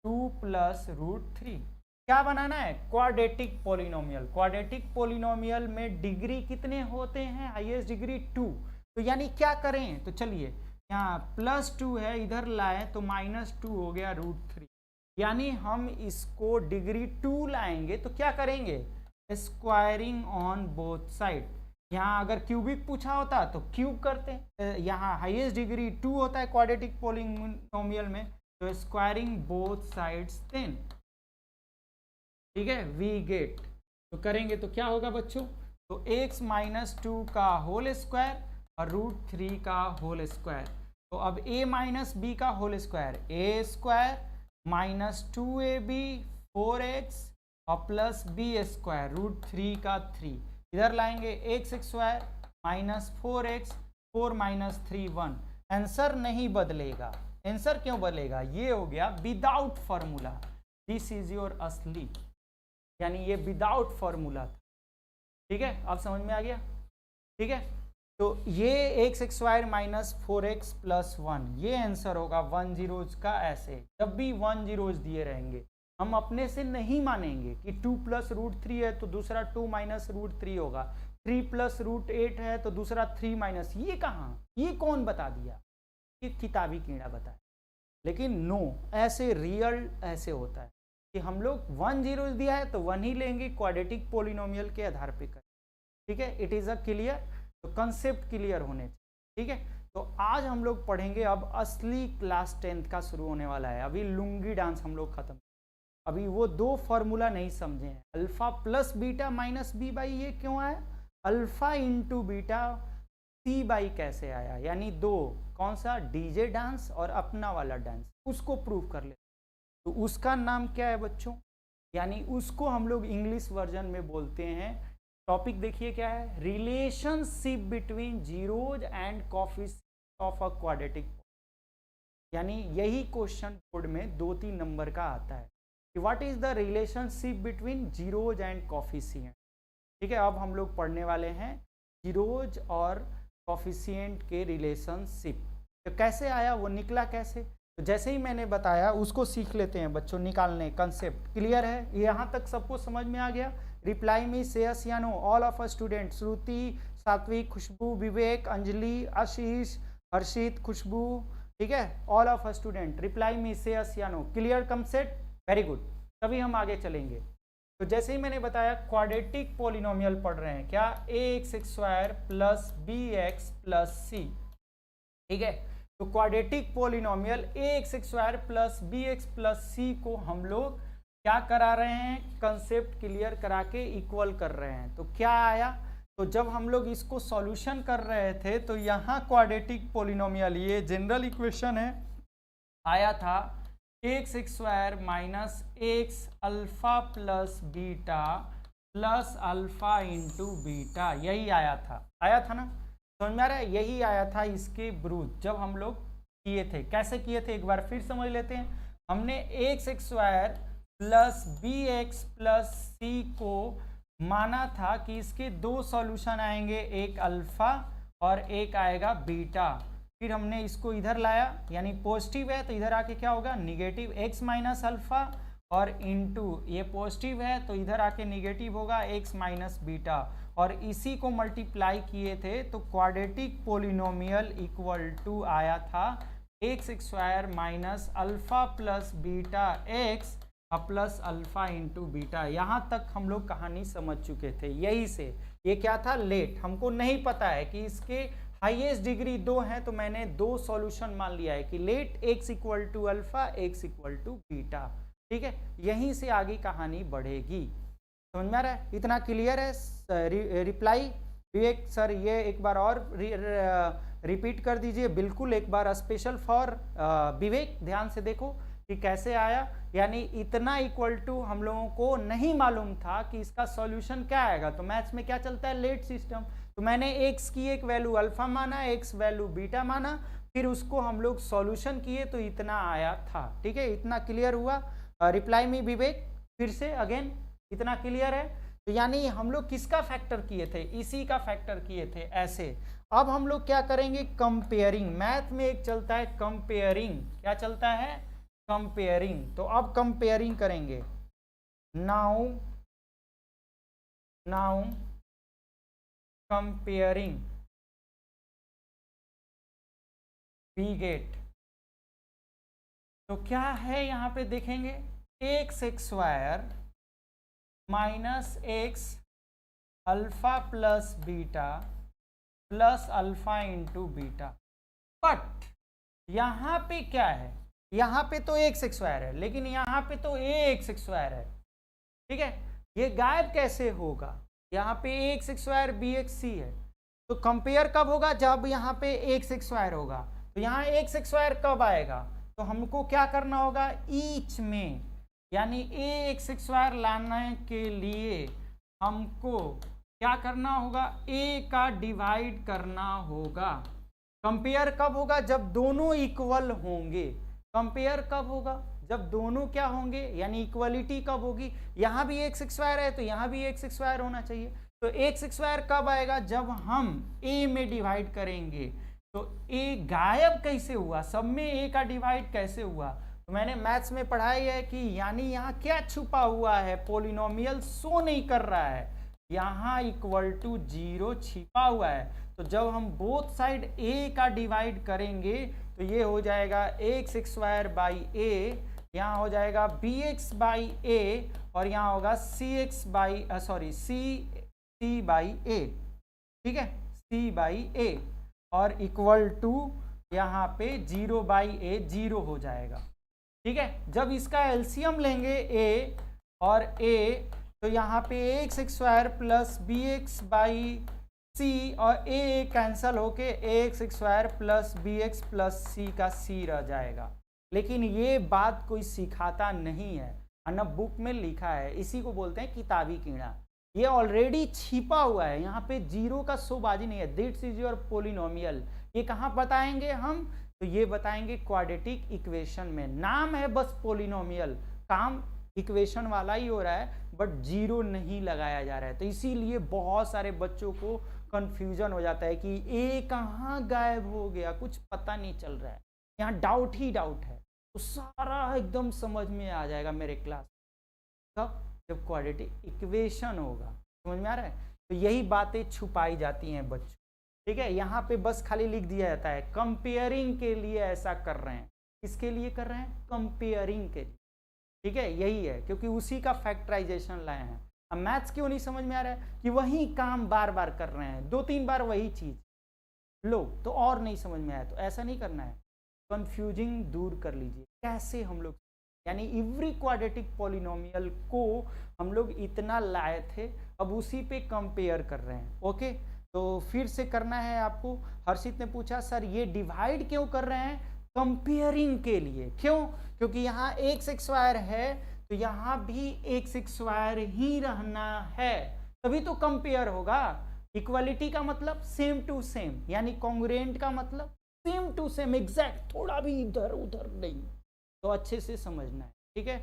2 प्लस रूट 3। क्या बनाना है, क्वाड्रेटिक पोलिनोमियल। क्वाड्रेटिक पोलिनोमियल में डिग्री कितने होते हैं, हाईएस्ट डिग्री 2। तो यानी क्या करें, तो चलिए यहाँ प्लस 2 है, इधर लाए तो माइनस 2 हो गया रूट 3, यानी हम इसको डिग्री 2 लाएंगे तो क्या करेंगे, स्क्वायरिंग ऑन बोथ साइड। यहाँ अगर क्यूबिक पूछा होता तो क्यूब करते, यहाँ हाईएस्ट डिग्री 2 होता है क्वाड्रेटिक पोलिनोमियल में, तो स्क्वायरिंग बोथ साइड्स 10, ठीक है, वी गेट। तो करेंगे तो क्या होगा बच्चों, तो x माइनस 2 का होल स्क्वायर और रूट 3 का होल स्क्वायर। तो अब a माइनस बी का whole square, a square minus 2ab 4x और प्लस बी स्क्वायर रूट 3 का 3, इधर लाएंगे x square minus 4x, 4 minus 3 1। Answer नहीं बदलेगा, आंसर क्यों बदलेगा, ये हो गया without formula, this is your असली, यानी ये विदाउट फॉर्मूला था, ठीक है। अब समझ में आ गया, ठीक है। तो ये x square minus 4x plus 1, ये आंसर होगा 1 जीरोज का। ऐसे जब भी 1 जीरोज दिए रहेंगे हम अपने से नहीं मानेंगे कि 2 प्लस रूट 3 है तो दूसरा 2 माइनस रूट 3 होगा, 3 प्लस रूट 8 है तो दूसरा 3 माइनस, ये कहाँ, ये कौन बता दिया, ये किताबी कीड़ा बताया। लेकिन नो, ऐसे रियल ऐसे होता है कि हम लोग 1 जीरोज दिया है तो 1 ही लेंगे, क्वाड्रेटिक पोलिनोमियल के आधार पे करें, ठीक है। इट इज़ अ क्लियर, तो कंसेप्ट क्लियर होने चाहिए, ठीक है। तो आज हम लोग पढ़ेंगे, अब असली क्लास 10th का शुरू होने वाला है। अभी लुंगी डांस हम लोग खत्म, अभी वो 2 फॉर्मूला नहीं समझे हैं, alpha plus beta minus B by, ये क्यों आया, alpha into beta C by कैसे आया, यानी 2 कौन सा, डीजे डांस और अपना वाला डांस, उसको प्रूव कर ले। तो उसका नाम क्या है बच्चों, यानी उसको हम लोग इंग्लिश वर्जन में बोलते हैं, टॉपिक देखिए क्या है, relationship between zeros and coefficient of a quadratic. यानी यही क्वेश्चन बोर्ड में 2-3 नंबर का आता है कि what is the relationship between zeros and coefficient, ठीक है। अब हम लोग पढ़ने वाले हैं जीरोज और कोएफिशिएंट के रिलेशनशिप। तो कैसे आया, वो निकला कैसे, तो जैसे ही मैंने बताया उसको सीख लेते हैं बच्चों, निकालने कंसेप्ट क्लियर है, यहाँ तक सबको समझ में आ गया। रिप्लाई मी से यस या no, all of a student, Shruti, Satvik, Khushboo, Vivek, Anjali, Ashish, Harshit, Khushboo, ठीक है, all of a student reply me से यस या no, clear concept, very good. तभी हम आगे चलेंगे। तो जैसे ही मैंने बताया क्वाड्रेटिक पोलिनोमियल पढ़ रहे हैं, क्या, ax square plus bx plus c, ठीक है। तो quadratic polynomial ax square plus bx plus c को हम लोग क्या करा रहे हैं, कंसेप्ट क्लियर करा के इक्वल कर रहे हैं। तो क्या आया, तो जब हम लोग इसको सॉल्यूशन कर रहे थे तो यहाँ क्वाड्रेटिक पोलिनोमियल, ये जनरल इक्वेशन है, आया था x square minus x alpha plus beta plus alpha into beta, यही आया था ना, समझ में आ रहा है, यही आया था इसके ब्रूज जब हम लोग किए थे। कैसे किए थे एक बार फिर समझ लेते हैं। हमने X square plus B X plus C को माना था कि इसके 2 सॉल्यूशन आएंगे, एक अल्फा और एक आएगा बीटा। फिर हमने इसको इधर लाया, यानी पॉजिटिव है तो इधर आके क्या होगा, निगेटिव, एक्स माइनस अल्फा और इंटू ये पॉजिटिव है तो इधर आके निगेटिव होगा x माइनस बीटा, और इसी को मल्टीप्लाई किए थे तो क्वाड्रेटिक पोलिनोमियल इक्वल टू आया था x square minus alpha plus beta X plus alpha into beta. यहाँ तक हम लोग कहानी समझ चुके थे। यही से ये क्या था, लेट। हमको नहीं पता है कि इसके हाईएस्ट डिग्री 2 है तो मैंने 2 सॉल्यूशन मान लिया है कि let x equal to alpha x equal to beta. ठीक है, यहीं से आगे कहानी बढ़ेगी। समझ में आ रहा है? इतना क्लियर है? रिप्लाई विवेक सर ये एक बार और रिपीट कर दीजिए। बिल्कुल, एक बार स्पेशल फॉर विवेक, ध्यान से देखो कि कैसे आया। यानी इतना इक्वल टू हम लोगों को नहीं मालूम था कि इसका सॉल्यूशन क्या आएगा। तो मैथ्स में क्या चलता है, लेट सिस्टम। तो मैंने x की एक वैल्यू अल्फा माना, x वैल्यू बीटा माना, फिर उसको हम लोग सॉल्यूशन किए तो इतना आया था। ठीक है, इतना क्लियर हुआ? रिप्लाई में विवेक फिर से अगेन, इतना क्लियर है? तो यानी हम लोग किसका फैक्टर किए थे, इसी का फैक्टर किए थे ऐसे। अब हम लोग क्या करेंगे, कंपेयरिंग। मैथ में एक चलता है कंपेयरिंग। क्या चलता है, कंपेयरिंग। तो अब कंपेयरिंग करेंगे। Now comparing we get. तो क्या है यहाँ पे देखेंगे, x square minus x alpha plus beta plus alpha into beta. But यहाँ पे क्या है, यहाँ पे तो एक्स स्क्वायर है लेकिन यहाँ पे तो ए एक्स स्क्वायर है। ठीक है, ये गायब कैसे होगा, यहाँ पे एक्स स्क्वायर बी एक्स सी है। तो कंपेयर कब होगा, जब यहाँ पे एक्स स्क्वायर होगा। तो यहाँ एक्स स्क्वायर कब आएगा, तो हमको क्या करना होगा, ईच में, यानी ए एक्स स्क्वायर लाने के लिए हमको क्या करना होगा, ए का डिवाइड करना होगा। कंपेयर कब होगा, जब दोनों इक्वल होंगे। कंपेयर कब होगा, जब दोनों क्या होंगे, यानी इक्वलिटी कब होगी। यहाँ भी एक्स स्क्वायर है तो यहाँ भी एक्स स्क्वायर होना चाहिए। तो एक्स स्क्वायर कब आएगा, जब हम ए में डिवाइड करेंगे। तो ए गायब कैसे हुआ, सब में ए का डिवाइड कैसे हुआ। तो मैंने मैथ्स में पढ़ाया है कि यानी यहाँ क्या छुपा हुआ है, पोलिनोमियल शो नहीं कर रहा है, यहाँ इक्वल टू 0 छिपा हुआ है। तो जब हम बोथ साइड ए का डिवाइड करेंगे तो ये हो जाएगा एक्स स्क्वायर बाई ए, यहाँ हो जाएगा बी एक्स बाई ए, और यहाँ होगा सी x by C by A. ठीक है, सी बाई ए, और इक्वल टू यहाँ पे 0 बाई ए 0 हो जाएगा। ठीक है, जब इसका एलसीएम लेंगे ए और ए, तो यहाँ पे X square plus B X by C और ए कैंसल होके X square plus B X plus C का सी रह जाएगा। लेकिन ये बात कोई सिखाता नहीं है, न बुक में लिखा है। इसी को बोलते हैं किताबी कीड़ा। ये ऑलरेडी छिपा हुआ है, यहाँ पे 0 का शोबाजी नहीं है। This is your polynomial. ये कहाँ बताएंगे हम, तो ये बताएंगे क्वाड्रेटिक इक्वेशन में। नाम है बस पोलिनोमियल, काम इक्वेशन वाला ही हो रहा है, बट 0 नहीं लगाया जा रहा है। तो इसीलिए बहुत सारे बच्चों को कंफ्यूजन हो जाता है कि ए कहाँ गायब हो गया, कुछ पता नहीं चल रहा है, यहाँ डाउट ही डाउट है। तो सारा एकदम समझ में आ जाएगा मेरे क्लास कब, जब क्वाड्रेटिक इक्वेशन होगा। समझ में आ रहा है? तो यही बातें छुपाई जाती हैं बच्चों। ठीक है, यहाँ पे बस खाली लिख दिया जाता है कंपेयरिंग के लिए ऐसा कर रहे हैं। किसके लिए कर रहे हैं, कंपेयरिंग के लिए। ठीक है, यही है, क्योंकि उसी का फैक्टराइजेशन लाए हैं। अब मैथ्स क्यों नहीं समझ में आ रहा है कि वही काम बार बार कर रहे हैं, 2-3 बार वही चीज लो तो और नहीं समझ में आया। तो ऐसा नहीं करना है, कंफ्यूजिंग दूर कर लीजिए। कैसे हम लोग, यानी एवरी क्वाड्रेटिक पॉलिनोमियल को हम लोग इतना लाए थे, अब उसी पे कंपेयर कर रहे हैं। ओके, तो फिर से करना है आपको। हर्षित ने पूछा सर ये डिवाइड क्यों कर रहे हैं, कंपेयरिंग के लिए। क्यों, क्योंकि यहाँ एक्स स्क्वायर है तो यहाँ भी एक्स स्क्वायर ही रहना है, तभी तो कंपेयर होगा। इक्वलिटी का मतलब सेम टू सेम, यानी कॉन्ग्रुएंट का मतलब सेम टू सेम, एग्जैक्ट, थोड़ा भी इधर उधर नहीं। तो अच्छे से समझना है। ठीक है,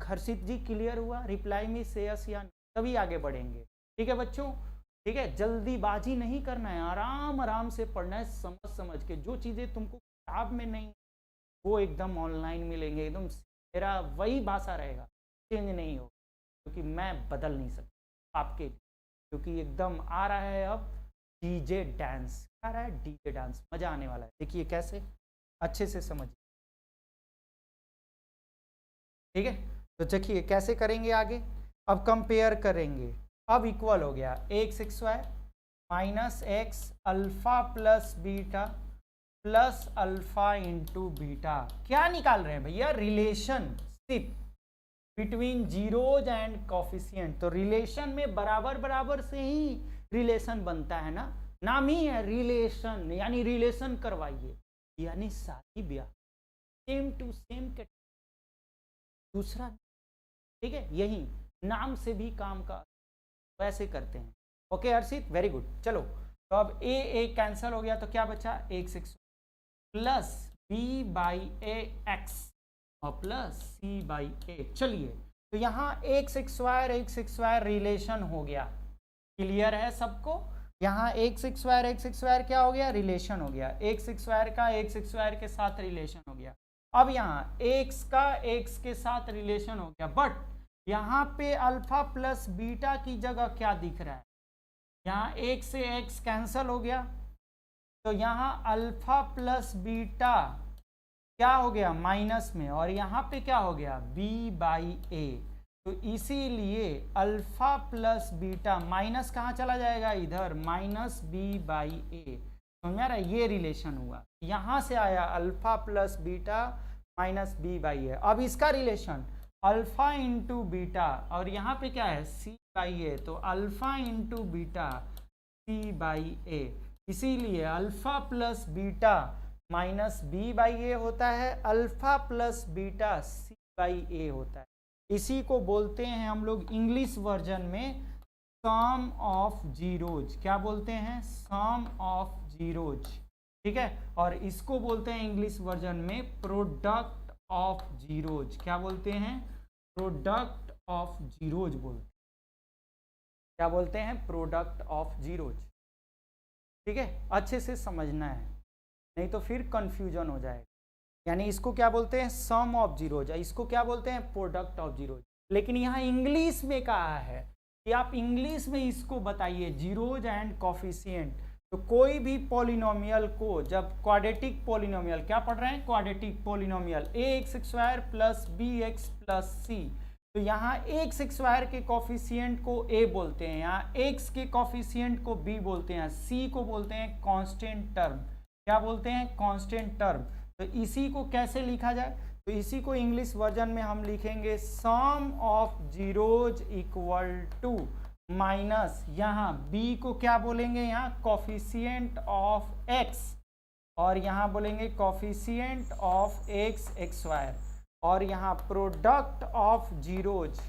हर्षित जी क्लियर हुआ? रिप्लाई में से यस या नो, तभी आगे बढ़ेंगे। ठीक है बच्चों, ठीक है, जल्दीबाजी नहीं करना है, आराम आराम से पढ़ना है, समझ समझ के। जो चीज़ें तुमको किताब में नहीं वो एकदम ऑनलाइन मिलेंगे, एकदम मेरा वही भाषा रहेगा, चेंज नहीं होगा, क्योंकि मैं बदल नहीं सकता आपके लिए, क्योंकि एकदम आ रहा है अब डीजे डांस। आ रहा है डीजे डांस, मजा आने वाला है। देखिए कैसे, अच्छे से समझिए, ठीक है। तो देखिए कैसे करेंगे आगे, अब कंपेयर करेंगे। अब इक्वल हो गया x square minus x alpha plus beta plus alpha into beta. क्या निकाल रहे हैं भैया, relationship between zeros and coefficient. तो रिलेशन में बराबर बराबर से ही रिलेशन बनता है ना, नाम ही है रिलेशन, यानी रिलेशन करवाइए, यानी शादी ब्याह सेम टू सेम के दूसरा, ठीक है, यही नाम से भी काम का वैसे करते हैं। ओके हर्षित, वेरी गुड। चलो तो अब ए कैंसिल हो गया, तो क्या बचा, x x plus B by A x और प्लस सी बाई ए। चलिए तो यहाँ एक्स स्क्वायर रिलेशन हो गया, क्लियर है सबको। यहाँ एक्स स्क्वायर क्या हो गया, रिलेशन हो गया, एक्स स्क्वायर के साथ रिलेशन हो गया। अब यहाँ एक्स का एक्स के साथ रिलेशन हो गया, बट यहाँ पे अल्फा प्लस बीटा की जगह क्या दिख रहा है, यहाँ एक से एक्स कैंसल हो गया, तो यहाँ अल्फा प्लस बीटा क्या हो गया माइनस में, और यहाँ पे क्या हो गया b बाई ए। तो इसीलिए अल्फा प्लस बीटा माइनस कहाँ चला जाएगा, इधर माइनस b बाई ए। समझ आ रहा है, ये रिलेशन हुआ, यहाँ से आया alpha plus beta minus b by A. अब इसका रिलेशन अल्फा इंटू बीटा, और यहाँ पे क्या है c बाई ए, तो alpha into beta c by A. इसीलिए alpha plus beta minus b by A होता है, alpha plus beta c by A होता है। इसी को बोलते हैं हम लोग इंग्लिश वर्जन में सम ऑफ जीरोज। क्या बोलते हैं, सम ऑफ जीरोज, ठीक है। और इसको बोलते हैं इंग्लिश वर्जन में प्रोडक्ट ऑफ जीरोज। क्या बोलते हैं, प्रोडक्ट ऑफ जीरोज बोलते हैं। क्या बोलते हैं, प्रोडक्ट ऑफ जीरोज, ठीक है। अच्छे से समझना है, नहीं तो फिर कंफ्यूजन हो जाएगा। यानी इसको क्या बोलते हैं, सम ऑफ जीरोज, इसको क्या बोलते हैं, प्रोडक्ट ऑफ जीरोज। लेकिन यहाँ इंग्लिश में कहा है कि आप इंग्लिश में इसको बताइए जीरोज एंड कॉफिशिएंट। तो कोई भी पॉलिनोमियल को जब क्वाड्रेटिक पॉलिनोमियल, क्या पढ़ रहे हैं, quadratic polynomial A X square plus B X plus सी, तो यहाँ एक्स स्क्वायर के कॉफिशिएंट को ए बोलते हैं, यहाँ एक्स के कॉफिशिएंट को बी बोलते हैं, सी को बोलते हैं कांस्टेंट टर्म। क्या बोलते हैं, कांस्टेंट टर्म। तो इसी को कैसे लिखा जाए, तो इसी को इंग्लिश वर्जन में हम लिखेंगे sum of zeros equal to minus, यहाँ b को क्या बोलेंगे, यहाँ कॉफिशिएंट ऑफ x, और यहाँ बोलेंगे कॉफिशिएंट ऑफ एक्स स्क्वायर, और यहाँ product of zeros,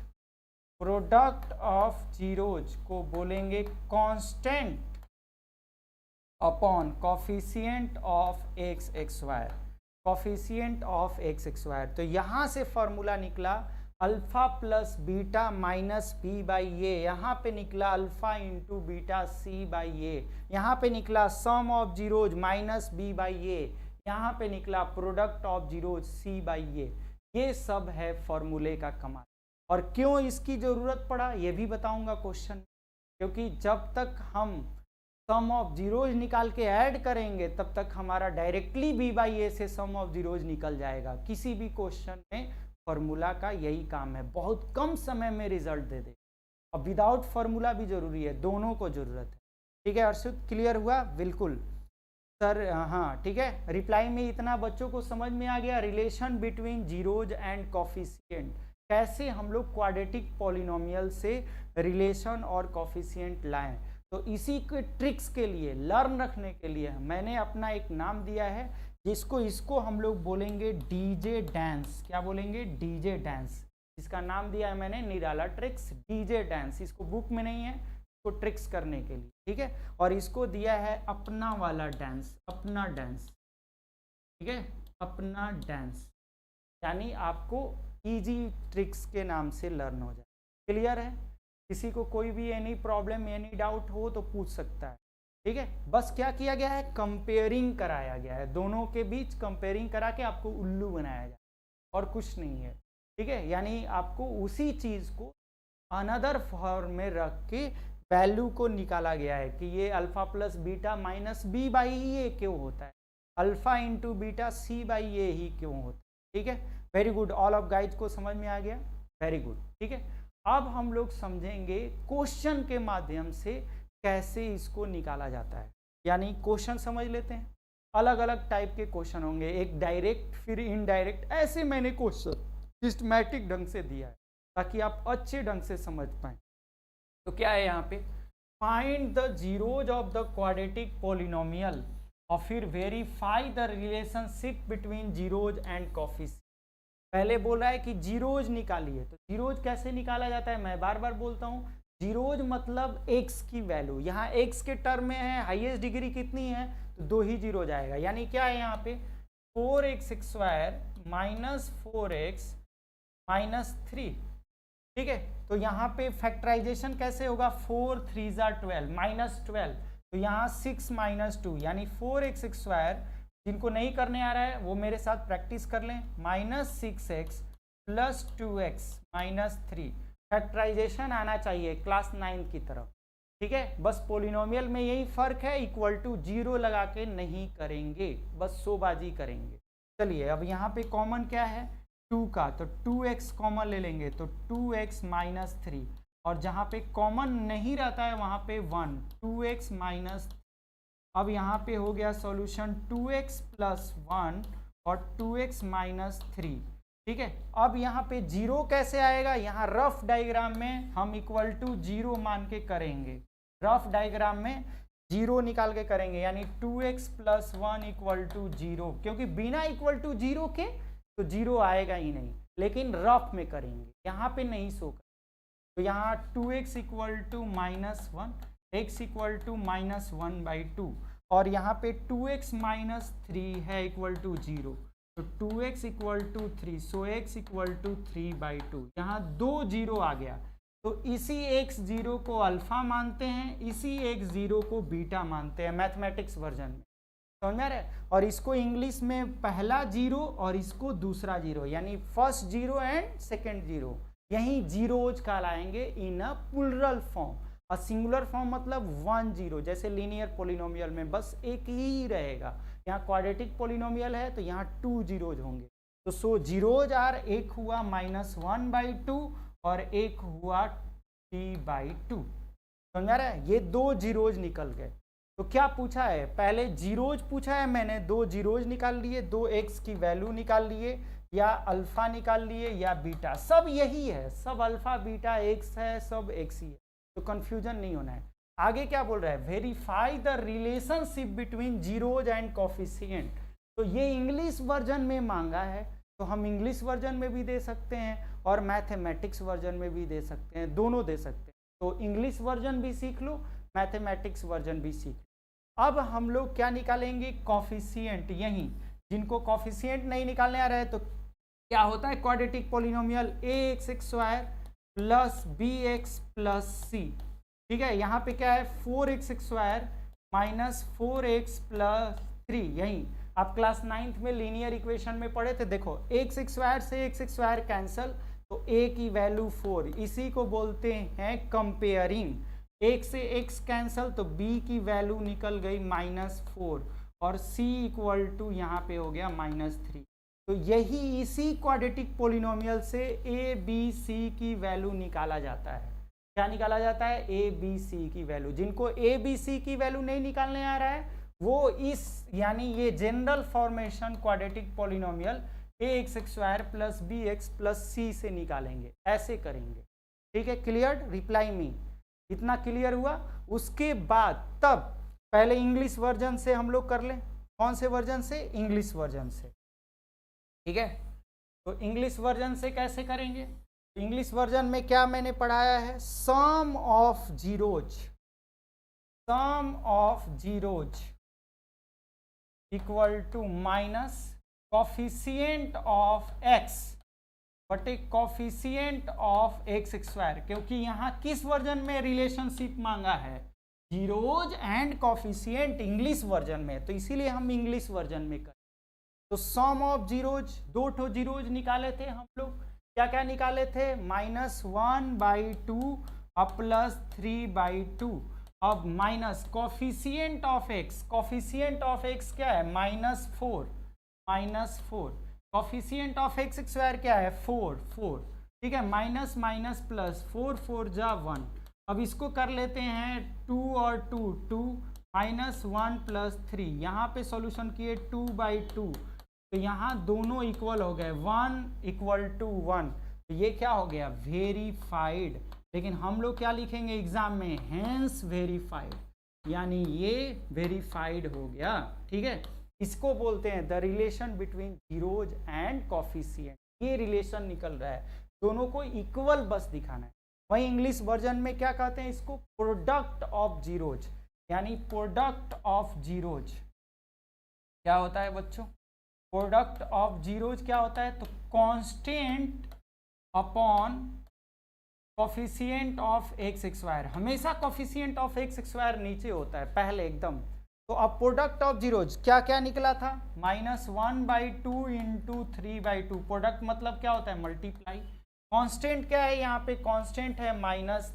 product of zeros को बोलेंगे constant upon coefficient of x square, coefficient of x square. तो यहाँ से फॉर्मूला निकला alpha plus beta minus B by ए, यहाँ पे निकला alpha into beta C by ए, यहाँ पे निकला sum of zeros minus B by ए, यहाँ पे निकला product of zeros c by ए। ये सब है फॉर्मूले का कमाल। और क्यों इसकी जरूरत पड़ा ये भी बताऊंगा क्वेश्चन, क्योंकि जब तक हम सम ऑफ जीरोज निकाल के ऐड करेंगे तब तक हमारा डायरेक्टली बी बाई ए से सम ऑफ जीरोज निकल जाएगा। किसी भी क्वेश्चन में फॉर्मूला का यही काम है, बहुत कम समय में रिजल्ट दे दे। अब विदाउट फॉर्मूला भी जरूरी है, दोनों को जरूरत है, ठीक है। अर्षित क्लियर हुआ, बिल्कुल सर, हाँ ठीक है। रिप्लाई में इतना बच्चों को समझ में आ गया, relation between zeros and coefficient, कैसे हम लोग क्वाड्रेटिक पॉलिनोमियल से रिलेशन और कॉफिशिएंट लाएं। तो इसी के ट्रिक्स के लिए, लर्न रखने के लिए मैंने अपना एक नाम दिया है, जिसको इसको हम लोग बोलेंगे डीजे डांस। क्या बोलेंगे, डीजे डांस। इसका नाम दिया है मैंने निराला ट्रिक्स, डीजे डांस। इसको बुक में नहीं है, इसको ट्रिक्स करने के लिए, ठीक है। और इसको दिया है अपना वाला डांस, अपना डांस, ठीक है, अपना डांस, यानी आपको इजी ट्रिक्स के नाम से लर्न हो जाए। क्लियर है, किसी को कोई भी एनी प्रॉब्लम एनी डाउट हो तो पूछ सकता है, ठीक है। बस क्या किया गया है, कंपेयरिंग कराया गया है, दोनों के बीच कंपेयरिंग करा के आपको उल्लू बनाया जाए, और कुछ नहीं है। ठीक है, यानी आपको उसी चीज को अनदर फॉर्म में रख के वैल्यू को निकाला गया है कि ये alpha plus beta minus B by a क्यों होता है, alpha into beta C by ए ही क्यों होता है। ठीक है, very good, all of guys को समझ में आ गया, वेरी गुड। ठीक है, अब हम लोग समझेंगे क्वेश्चन के माध्यम से कैसे इसको निकाला जाता है। यानी क्वेश्चन समझ लेते हैं, अलग अलग टाइप के क्वेश्चन होंगे, एक डायरेक्ट फिर इनडायरेक्ट, ऐसे मैंने क्वेश्चन सिस्टमैटिक ढंग से दिया है ताकि आप अच्छे ढंग से समझ पाए। तो क्या है यहाँ पे, find the zeros of the quadratic polynomial और फिर verify the relationship between zeros and coefficient. पहले बोल रहा है कि जीरोज निकालिए, तो जीरोज कैसे निकाला जाता है, मैं बार बार बोलता हूँ, जीरोज मतलब एक्स की वैल्यू, यहाँ एक्स के टर्म में है, हाईएस्ट डिग्री कितनी है, तो 2 ही जीरो जाएगा। यानी क्या है यहाँ पे 4x² माइनस 4x माइनस 3। ठीक है, तो यहाँ पे फैक्टराइजेशन कैसे होगा, 4 3 12 माइनस 12, तो यहाँ 6 माइनस 2 यानी 4x², जिनको नहीं करने आ रहा है वो मेरे साथ प्रैक्टिस कर लें, minus 6x plus 2x minus 3। Factorisation आना चाहिए क्लास 9 की तरफ। ठीक है, बस पोलिनोमियल में यही फर्क है, इक्वल टू 0 लगा के नहीं करेंगे, बस शोबाजी करेंगे। चलिए अब यहाँ पे कॉमन क्या है 2 का, तो 2x कॉमन ले लेंगे, तो 2x माइनस 3, और जहाँ पे कॉमन नहीं रहता है वहाँ पे 1, 2x माइनस। अब यहाँ पे हो गया सॉल्यूशन 2x प्लस 1 और 2x माइनस 3। ठीक है, अब यहाँ पे 0 कैसे आएगा, यहाँ रफ डायग्राम में हम इक्वल टू 0 मान के करेंगे, रफ डायग्राम में 0 निकाल के करेंगे, यानी 2x प्लस 1 इक्वल टू 0, क्योंकि बिना इक्वल टू 0 के तो 0 आएगा ही नहीं, लेकिन रफ में करेंगे, यहाँ पे नहीं शो कर। तो यहाँ 2x equal to minus 1, x equal to minus 1/2, और यहाँ पे 2x माइनस 3 है इक्वल टू 0, तो 2x equal to 3, so x equal to 3/2। यहाँ 2 0 आ गया, तो इसी x0 को अल्फा मानते हैं, इसी x0 को बीटा मानते हैं मैथमेटिक्स वर्जन में, समझ में आ रहा है। और इसको इंग्लिश में पहला 0 और इसको दूसरा 0, यानी फर्स्ट 0 एंड सेकेंड 0, यही जीरोज कहलाएंगे इन अ प्लुरल फॉर्म। और सिंगुलर फॉर्म मतलब 1 0, जैसे लीनियर पोलिनोमियल में बस एक ही रहेगा, यहाँ क्वाड्रेटिक पोलिनोमियल है तो यहाँ 2 जीरोज होंगे। तो सो जीरोज आर, एक हुआ -1/2 और एक हुआ t/2, समझ रहा है, ये 2 जीरोज निकल गए। तो क्या पूछा है, पहले जीरोज पूछा है मैंने, 2 जीरोज निकाल लिए, 2x की वैल्यू निकाल लिए, या अल्फा निकाल लिए या बीटा, सब यही है, सब अल्फा बीटा x है, सब x ही है, तो कंफ्यूजन नहीं होना है। आगे क्या बोल रहा है, verify the relationship between zeros and coefficient. तो ये इंग्लिश वर्जन में मांगा है, तो हम इंग्लिश वर्जन में भी दे सकते हैं और मैथमेटिक्स वर्जन में भी दे सकते हैं, दोनों दे सकते हैं। तो इंग्लिश वर्जन भी सीख लो, मैथमेटिक्स वर्जन भी सीख लो। अब हम लोग क्या निकालेंगे, कोफिशिएंट। यहीं जिनको कोफिशिएंट नहीं निकालने आ रहा है, तो क्या होता है quadratic polynomial ax² plus bx plus c। ठीक है, यहाँ पे क्या है 4x² माइनस 4x प्लस 3, यही आप क्लास 9th में लीनियर इक्वेशन में पढ़े थे। देखो x² से x² कैंसल, तो a की वैल्यू 4, इसी को बोलते हैं कंपेयरिंग। एक से x कैंसल, तो b की वैल्यू निकल गई -4, और c इक्वल टू यहाँ पे हो गया -3। तो यही इसी क्वाड्रेटिक पोलिनोमियल से a b c की वैल्यू निकाला जाता है। क्या निकाला जाता है, a b c की वैल्यू। जिनको a b c की वैल्यू नहीं निकालने आ रहा है, वो इस यानी ये general formation quadratic polynomial ax² plus bx plus c से निकालेंगे, ऐसे करेंगे। ठीक है, क्लियर, रिप्लाई मी, इतना क्लियर हुआ। उसके बाद तब पहले इंग्लिश वर्जन से हम लोग कर लें। कौन से वर्जन से, इंग्लिश वर्जन से। ठीक है, तो इंग्लिश वर्जन से कैसे करेंगे, इंग्लिश वर्जन में क्या मैंने पढ़ाया है, sum of zeros, sum of zeros equal to minus coefficient of x बटे कोफिशिएंट ऑफ x²। क्योंकि यहाँ किस वर्जन में रिलेशनशिप मांगा है, zeros and coefficient, English version में, तो इसीलिए हम इंग्लिश वर्जन में करें। तो सम ऑफ जीरोज, 2 जीरोज निकाले थे हम लोग, क्या क्या निकाले थे, -1/2 और +3/2। अब minus coefficient of x, coefficient of x क्या है, -4 कोफिशिएंट ऑफ एक्स स्क्वायर क्या है 4, ठीक है, माइनस माइनस प्लस 4 जा 1। अब इसको कर लेते हैं 2 और 2 -1 + 3, यहाँ पे सॉल्यूशन किए 2/2, तो यहाँ दोनों इक्वल हो गए 1 = 1, तो ये क्या हो गया वेरीफाइड। लेकिन हम लोग क्या लिखेंगे एग्जाम में, हेंस वेरीफाइड, यानी ये वेरीफाइड हो गया, ठीक है। इसको बोलते हैं the relation between zeros and coefficient. ये रिलेशन निकल रहा है, दोनों को इक्वल बस दिखाना है। वहीं इंग्लिश वर्जन में क्या कहते हैं इसको, प्रोडक्ट ऑफ जीरोज, यानी प्रोडक्ट ऑफ जीरोज क्या होता है बच्चों, प्रोडक्ट ऑफ जीरोज क्या होता है, तो constant upon coefficient of x square. हमेशा कोफिशिएंट ऑफ एक्स स्क्वायर नीचे होता है पहले एकदम। तो अब प्रोडक्ट ऑफ जीरोज क्या क्या निकला था, -1/2 × 3/2, प्रोडक्ट मतलब क्या होता है मल्टीप्लाई। कांस्टेंट क्या है यहाँ पे, कांस्टेंट है -3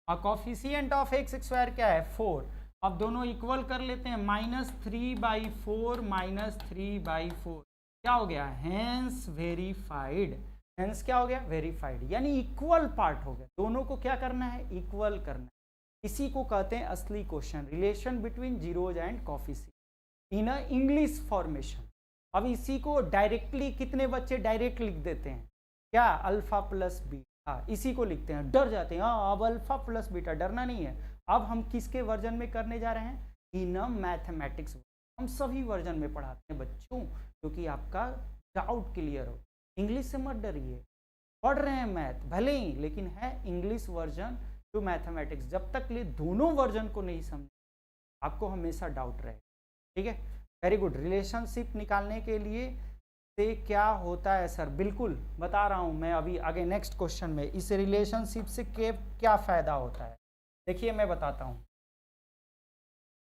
और कोफिशिएंट ऑफ एक्स स्क्वायर क्या है 4। अब दोनों इक्वल कर लेते हैं, -3/4 -3/4 क्या हो गया, हेंस वेरीफाइड। हेंस क्या हो गया वेरीफाइड, यानी इक्वल पार्ट हो गया, दोनों को क्या करना है इक्वल करना है। इसी को कहते हैं असली question, relation between zeros and coefficient in a English formation. अब इसी को डायरेक्टली कितने बच्चे डायरेक्ट लिख देते हैं, क्या अल्फा प्लस बीटा, इसी को लिखते हैं, डर जाते हैं, हाँ अब अल्फा प्लस बीटा, डरना नहीं है। अब हम किसके वर्जन में करने जा रहे हैं, इन अ मैथमेटिक्स। हम सभी वर्जन में पढ़ाते हैं बच्चों, क्योंकि आपका डाउट क्लियर हो। इंग्लिश से मत डरिए, पढ़ रहे हैं मैथ भले ही, लेकिन है इंग्लिश वर्जन टू मैथमेटिक्स। जब तक ले दोनों वर्जन को नहीं समझ, आपको हमेशा डाउट रहे, ठीक है। Very good. रिलेशनशिप निकालने के लिए से क्या होता है सर, बिल्कुल बता रहा हूं मैं अभी आगे नेक्स्ट क्वेश्चन में, इस रिलेशनशिप से क्या फायदा होता है, देखिए मैं बताता हूं,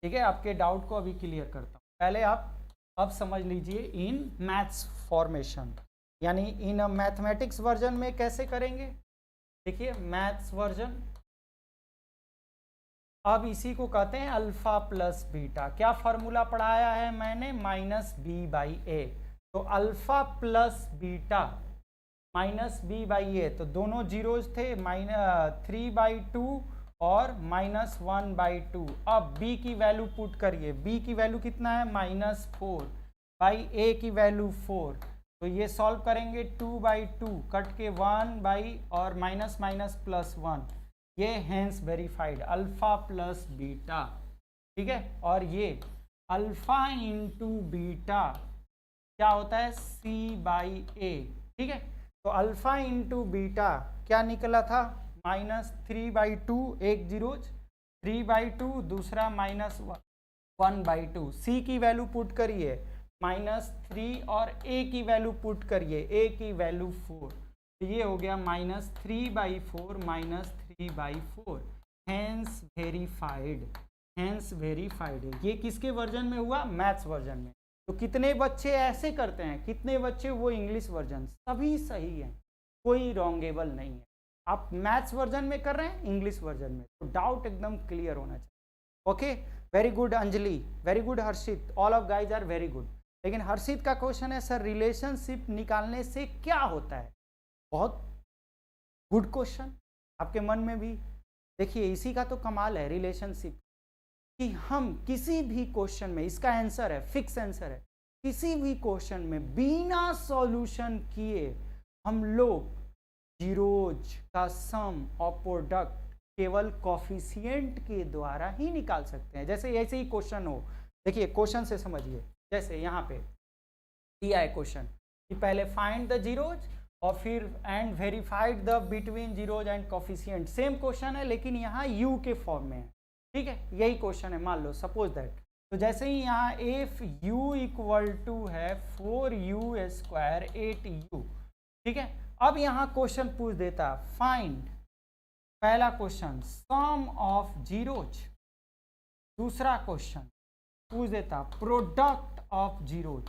ठीक है। आपके डाउट को अभी क्लियर करता हूं। पहले आप अब समझ लीजिए इन मैथ्स फॉर्मेशन, यानी इन मैथमेटिक्स वर्जन में कैसे करेंगे। देखिए मैथ्स वर्जन, अब इसी को कहते हैं अल्फा प्लस बीटा। क्या फॉर्मूला पढ़ाया है मैंने, -b/a, तो अल्फा प्लस बीटा -b/a, तो दोनों जीरोज थे, -3/2 और -1/2। अब b की वैल्यू पुट करिए, b की वैल्यू कितना है -4/a की वैल्यू 4, तो ये सॉल्व करेंगे 2/2 कट के 1 और माइनस माइनस प्लस 1, ये hence verified alpha plus beta, ठीक है। और ये अल्फा इंटू बीटा क्या होता है c/a, ठीक है। तो अल्फा इंटू बीटा क्या निकला था, -3/2, एक जीरोज 3/2, दूसरा -1/2। c की वैल्यू पुट करिए -3 और a की वैल्यू पुट करिए, a की वैल्यू 4, तो ये हो गया -3/4 -3/4, हेंस वेरीफाइड, हेंस वेरीफाइड। ये किसके वर्जन में हुआ, मैथ्स वर्जन में। तो कितने बच्चे ऐसे करते हैं, कितने बच्चे वो इंग्लिश वर्जन, सभी सही है, कोई रॉन्गेबल नहीं है। आप मैथ्स वर्जन में कर रहे हैं, इंग्लिश वर्जन में, तो डाउट एकदम क्लियर होना चाहिए। Okay, very good Anjali, very good Harshit, all of guys are very good. लेकिन हर्षित का क्वेश्चन है सर रिलेशनशिप निकालने से क्या होता है, बहुत गुड क्वेश्चन आपके मन में भी। देखिए इसी का तो कमाल है रिलेशनशिप, कि हम किसी भी क्वेश्चन में, इसका आंसर है फिक्स आंसर है, किसी भी क्वेश्चन में बिना सॉल्यूशन किए हम लोग जीरोज का सम और प्रोडक्ट केवल कोफिशिएंट के द्वारा ही निकाल सकते हैं। जैसे ऐसे ही क्वेश्चन हो, देखिए क्वेश्चन से समझिए, जैसे यहाँ पे दिया है क्वेश्चन कि पहले फाइंड द जीरोज और फिर and verified the between zeros and coefficient. Same question है लेकिन यहाँ यू के फॉर्म में है, ठीक है, यही क्वेश्चन है, मान लो सपोज दैट। तो जैसे ही यहाँ इफ u इक्वल टू है 4u² 8u, ठीक है। अब यहाँ क्वेश्चन पूछ देता फाइंड, पहला क्वेश्चन सम ऑफ जीरोज, दूसरा क्वेश्चन पूछ देता प्रोडक्ट ऑफ जीरोज।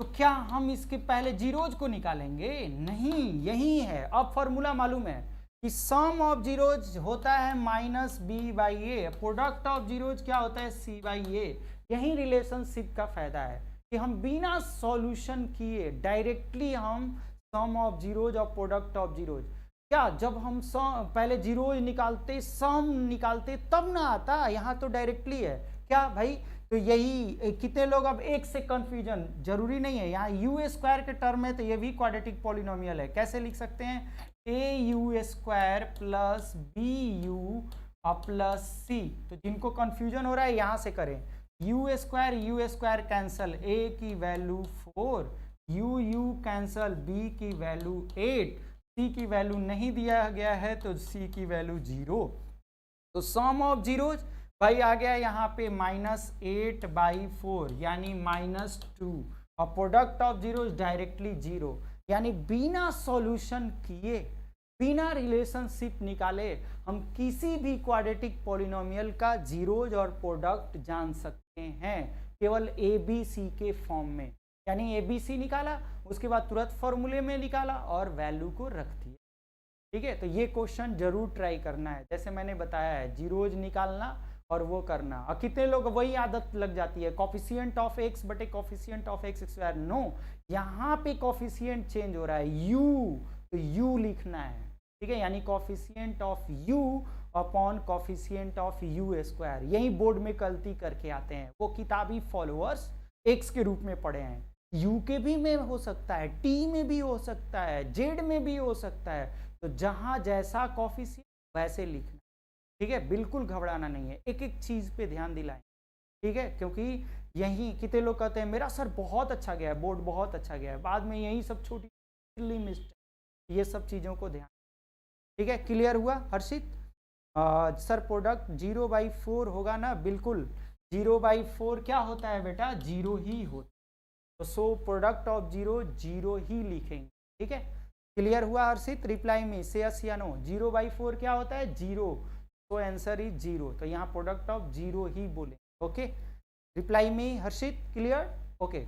तो क्या हम इसके पहले जीरोज को निकालेंगे? नहीं, यही है। अब फॉर्मूला मालूम है कि सम ऑफ जीरोज होता है minus B by A, product of zeros क्या होता है? C by A. यही रिलेशनशिप का फायदा है कि हम बिना सॉल्यूशन किए डायरेक्टली हम सम ऑफ जीरोज और प्रोडक्ट ऑफ जीरोज, क्या जब हम पहले जीरोज निकालते, सम निकालते, तब ना आता, यहाँ तो डायरेक्टली है क्या भाई? तो यही कितने लोग अब एक से कंफ्यूजन, जरूरी नहीं है, यहाँ यू स्क्वायर के टर्म है तो ये भी क्वाड्रेटिक पॉलिनोमियल है। कैसे लिख सकते हैं? A u square plus b u plus सी। तो जिनको कंफ्यूजन हो रहा है यहाँ से करें। यू स्क्वायर कैंसल, ए की वैल्यू 4, यू कैंसल, बी की वैल्यू 8, सी की वैल्यू नहीं दिया गया है तो सी की वैल्यू 0। तो सम ऑफ जीरोज भाई आ गया यहाँ पे -8/4 यानी -2, और प्रोडक्ट ऑफ जीरोज डायरेक्टली 0, यानी बिना सॉल्यूशन किए, बिना रिलेशनशिप निकाले हम किसी भी क्वाड्रेटिक पॉलिनोमियल का जीरोज और प्रोडक्ट जान सकते हैं केवल ABC के फॉर्म में। यानी ABC निकाला, उसके बाद तुरंत फॉर्मूले में निकाला और वैल्यू को रख दिया। ठीक है, तो ये क्वेश्चन जरूर ट्राई करना है। जैसे मैंने बताया है, जीरोज निकालना और वो करना। और कितने लोग वही आदत लग जाती है, कॉफिशिएंट ऑफ x बटे coefficient of x square. No, यहाँ पे कॉफिशिएंट चेंज हो रहा है, u, तो u लिखना है। ठीक है, यानी coefficient of u upon coefficient of u square. यही बोर्ड में गलती करके आते हैं, वो किताबी फॉलोअर्स x के रूप में पढ़े हैं। u के भी में हो सकता है, t में भी हो सकता है, z में भी हो सकता है, तो जहां जैसा कॉफिशिएंट वैसे लिखना। ठीक है, बिल्कुल घबराना नहीं है, एक एक चीज पे ध्यान दिलाएं। ठीक है, क्योंकि यही कितने लोग कहते हैं मेरा सर बहुत अच्छा गया है, बोर्ड बहुत अच्छा गया है, बाद में यही सब छोटी मिस्टेक, ये सब चीजों को ध्यान। ठीक है, क्लियर हुआ हर्षित? सर प्रोडक्ट 0/4 होगा ना? बिल्कुल 0/4 क्या होता है बेटा? 0 ही होता है। तो सो प्रोडक्ट ऑफ 0 ही लिखेंगे। ठीक है, क्लियर हुआ हर्षित? रिप्लाई में से यस या नो। 0/4 क्या होता है? 0, तो आंसर इज 0, तो यहाँ प्रोडक्ट ऑफ 0 ही बोले। ओके, रिप्लाई में हर्षित, क्लियर? Okay,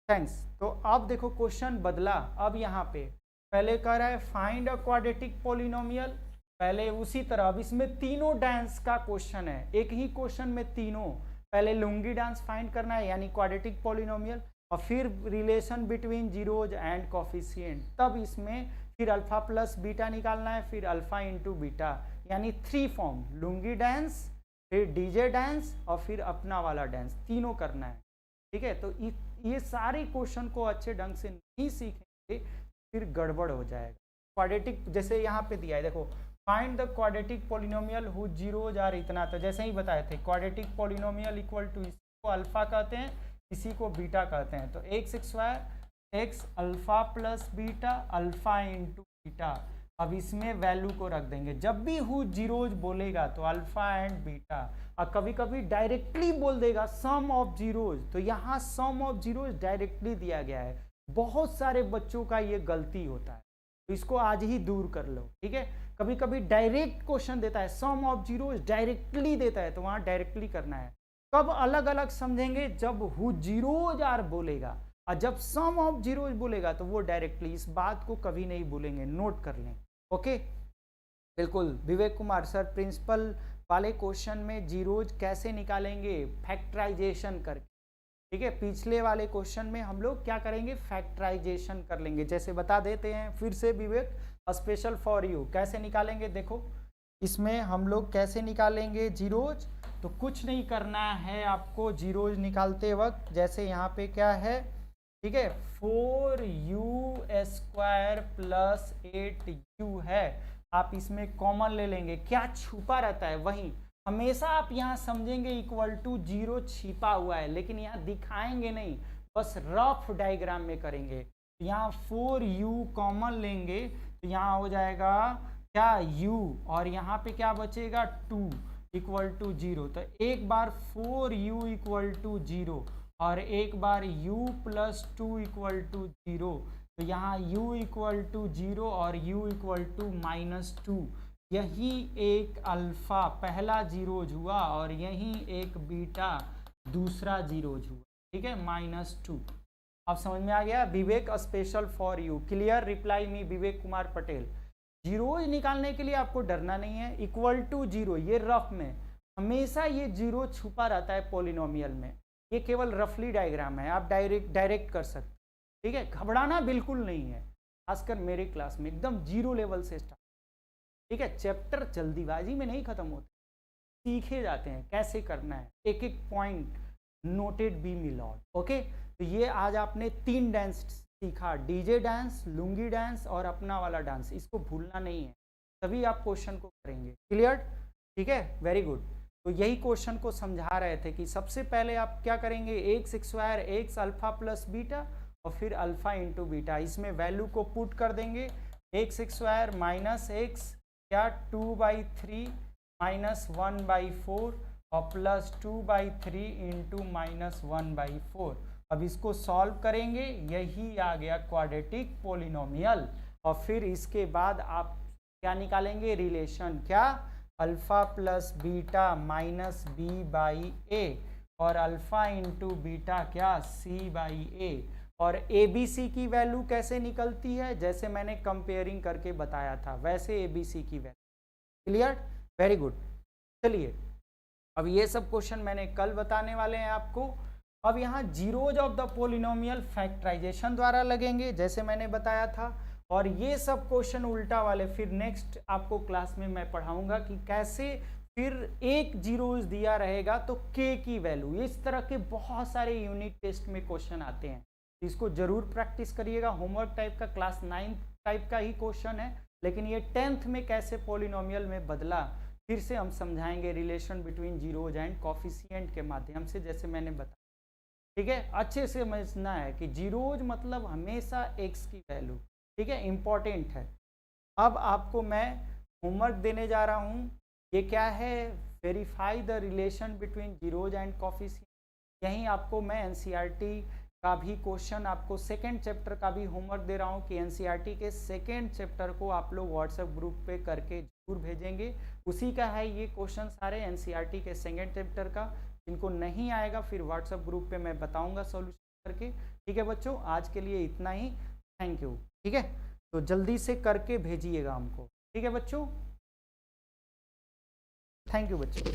thanks. तो अब देखो क्वेश्चन बदला। अब यहाँ पे पहले कह रहा है फाइंड अ क्वाड्रेटिक पॉलिनोमियल, पहले उसी तरह अब इसमें तीनों डांस का क्वेश्चन है, एक ही क्वेश्चन में तीनों। पहले लुंगी डांस फाइंड करना है यानी क्वाड्रेटिक पॉलिनोमियल, और फिर relation between zeros and coefficient, तब इसमें फिर अल्फा प्लस बीटा निकालना है, फिर अल्फा इंटू बीटा, यानी 3 फॉर्म, लुंगी डांस, फिर डीजे डांस और फिर अपना वाला डांस, तीनों करना है। ठीक है, तो ये सारे क्वेश्चन को अच्छे ढंग से नहीं सीखेंगे फिर गड़बड़ हो जाएगा। क्वाड्रेटिक जैसे यहाँ पे दिया है, देखो find the quadratic polynomial whose zeros are इतना, तो जैसे ही बताए थे क्वाड्रेटिक पॉलिनोमियल इक्वल टू, इसको अल्फा कहते हैं, इसी को बीटा कहते हैं। तो x square x alpha plus beta alpha into beta. अब इसमें वैल्यू को रख देंगे, जब भी हु जीरोज बोलेगा तो अल्फा एंड बीटा, और कभी कभी डायरेक्टली बोल देगा सम ऑफ जीरोज, तो यहाँ सम ऑफ जीरोज डायरेक्टली दिया गया है। बहुत सारे बच्चों का ये गलती होता है, तो इसको आज ही दूर कर लो। ठीक है, कभी कभी डायरेक्ट क्वेश्चन देता है, सम ऑफ जीरोज डायरेक्टली देता है, तो वहां डायरेक्टली करना है। कब अलग अलग समझेंगे? जब हु जीरोज आर बोलेगा, और जब सम ऑफ जीरोज बोलेगा तो वो डायरेक्टली, इस बात को कभी नहीं भूलेंगे, नोट कर लें। ओके, बिल्कुल। विवेक कुमार सर, प्रिंसिपल वाले क्वेश्चन में जीरोज कैसे निकालेंगे? फैक्टराइजेशन करके। ठीक है, पिछले वाले क्वेश्चन में हम लोग क्या करेंगे? फैक्टराइजेशन कर लेंगे। जैसे बता देते हैं फिर से विवेक, स्पेशल फॉर यू। कैसे निकालेंगे? देखो इसमें हम लोग कैसे निकालेंगे जीरोज, तो कुछ नहीं करना है आपको जीरोज निकालते वक्त। जैसे यहाँ पे क्या है, ठीक है, 4u स्क्वायर प्लस 8u है, आप इसमें कॉमन ले लेंगे। क्या छुपा रहता है? वही हमेशा आप यहाँ समझेंगे इक्वल टू 0 छिपा हुआ है, लेकिन यहाँ दिखाएंगे नहीं, बस रफ डायग्राम में करेंगे। यहाँ 4u कॉमन लेंगे तो यहाँ हो जाएगा क्या? u, और यहाँ पे क्या बचेगा? 2 इक्वल टू 0। तो एक बार 4u इक्वल टू 0 और एक बार u प्लस 2 इक्वल टू 0, तो यहाँ u इक्वल टू 0 और u इक्वल टू -2। यही एक अल्फा पहला जीरोज हुआ और यही एक बीटा दूसरा जीरोज हुआ। ठीक है, -2। आप समझ में आ गया? Vivek special for you, clear, reply me Vivek Kumar Patel. Zeros निकालने के लिए आपको डरना नहीं है। इक्वल टू जीरो, ये रफ में हमेशा ये जीरो छुपा रहता है पॉलिनोमियल में, ये केवल रफली डायग्राम है, आप डायरेक्ट कर सकते, ठीक है। घबराना बिल्कुल नहीं है, खासकर मेरे क्लास में एकदम जीरो लेवल से स्टार्ट, ठीक है। चैप्टर जल्दीबाजी में नहीं खत्म होते, सीखे जाते हैं कैसे करना है, एक एक पॉइंट नोटेड बी मिलॉट, ओके। तो ये आज आपने 3 डांस सीखा, डीजे डांस, लुंगी डांस और अपना वाला डांस, इसको भूलना नहीं है, तभी आप क्वेश्चन को करेंगे, क्लियर, ठीक है, वेरी गुड। तो यही क्वेश्चन को समझा रहे थे कि सबसे पहले आप क्या करेंगे, x square x alpha plus beta और फिर अल्फा इंटू बीटा, इसमें वैल्यू को पुट कर देंगे, एक्स स्क्वायर माइनस एक्स या 2/3 माइनस 1/4 और प्लस 2/3 इंटू माइनस 1/4। अब इसको सॉल्व करेंगे, यही आ गया क्वाड्रेटिक पोलिनोमियल। और फिर इसके बाद आप क्या निकालेंगे, रिलेशन, क्या, alpha plus beta minus b/a और अल्फा इंटू बीटा क्या, c/a। और ABC की वैल्यू कैसे निकलती है, जैसे मैंने कंपेयरिंग करके बताया था वैसे ABC की वैल्यू, क्लियर, वेरी गुड। चलिए अब ये सब क्वेश्चन मैंने कल बताने वाले हैं आपको। अब यहाँ zeros of the polynomial factorisation द्वारा लगेंगे जैसे मैंने बताया था, और ये सब क्वेश्चन उल्टा वाले फिर नेक्स्ट आपको क्लास में मैं पढ़ाऊंगा कि कैसे फिर एक जीरोज दिया रहेगा तो k की वैल्यू, इस तरह के बहुत सारे यूनिट टेस्ट में क्वेश्चन आते हैं, इसको जरूर प्रैक्टिस करिएगा। होमवर्क टाइप का क्लास 9 टाइप का ही क्वेश्चन है, लेकिन ये 10th में कैसे पोलिनोमियल में बदला फिर से हम समझाएंगे, relation between zeros and coefficient के माध्यम से, जैसे मैंने बताया, ठीक है। अच्छे से समझना है कि जीरोज मतलब हमेशा x की वैल्यू, ठीक है, इंपॉर्टेंट है। अब आपको मैं होमवर्क देने जा रहा हूँ, ये क्या है, verify the relation between zeros and coefficient. यहीं आपको मैं एनसीईआरटी का भी क्वेश्चन, आपको सेकेंड चैप्टर का भी होमवर्क दे रहा हूँ कि एनसीईआरटी के सेकेंड चैप्टर को आप लोग व्हाट्सएप ग्रुप पे करके जरूर भेजेंगे, उसी का है ये क्वेश्चन सारे एनसीईआरटी के सेकेंड चैप्टर का। इनको नहीं आएगा फिर व्हाट्सएप ग्रुप पे मैं बताऊंगा सॉल्यूशन करके, ठीक है बच्चों। आज के लिए इतना ही, थैंक यू, ठीक है। तो जल्दी से करके भेजिएगा हमको, ठीक है बच्चों, थैंक यू बच्चों।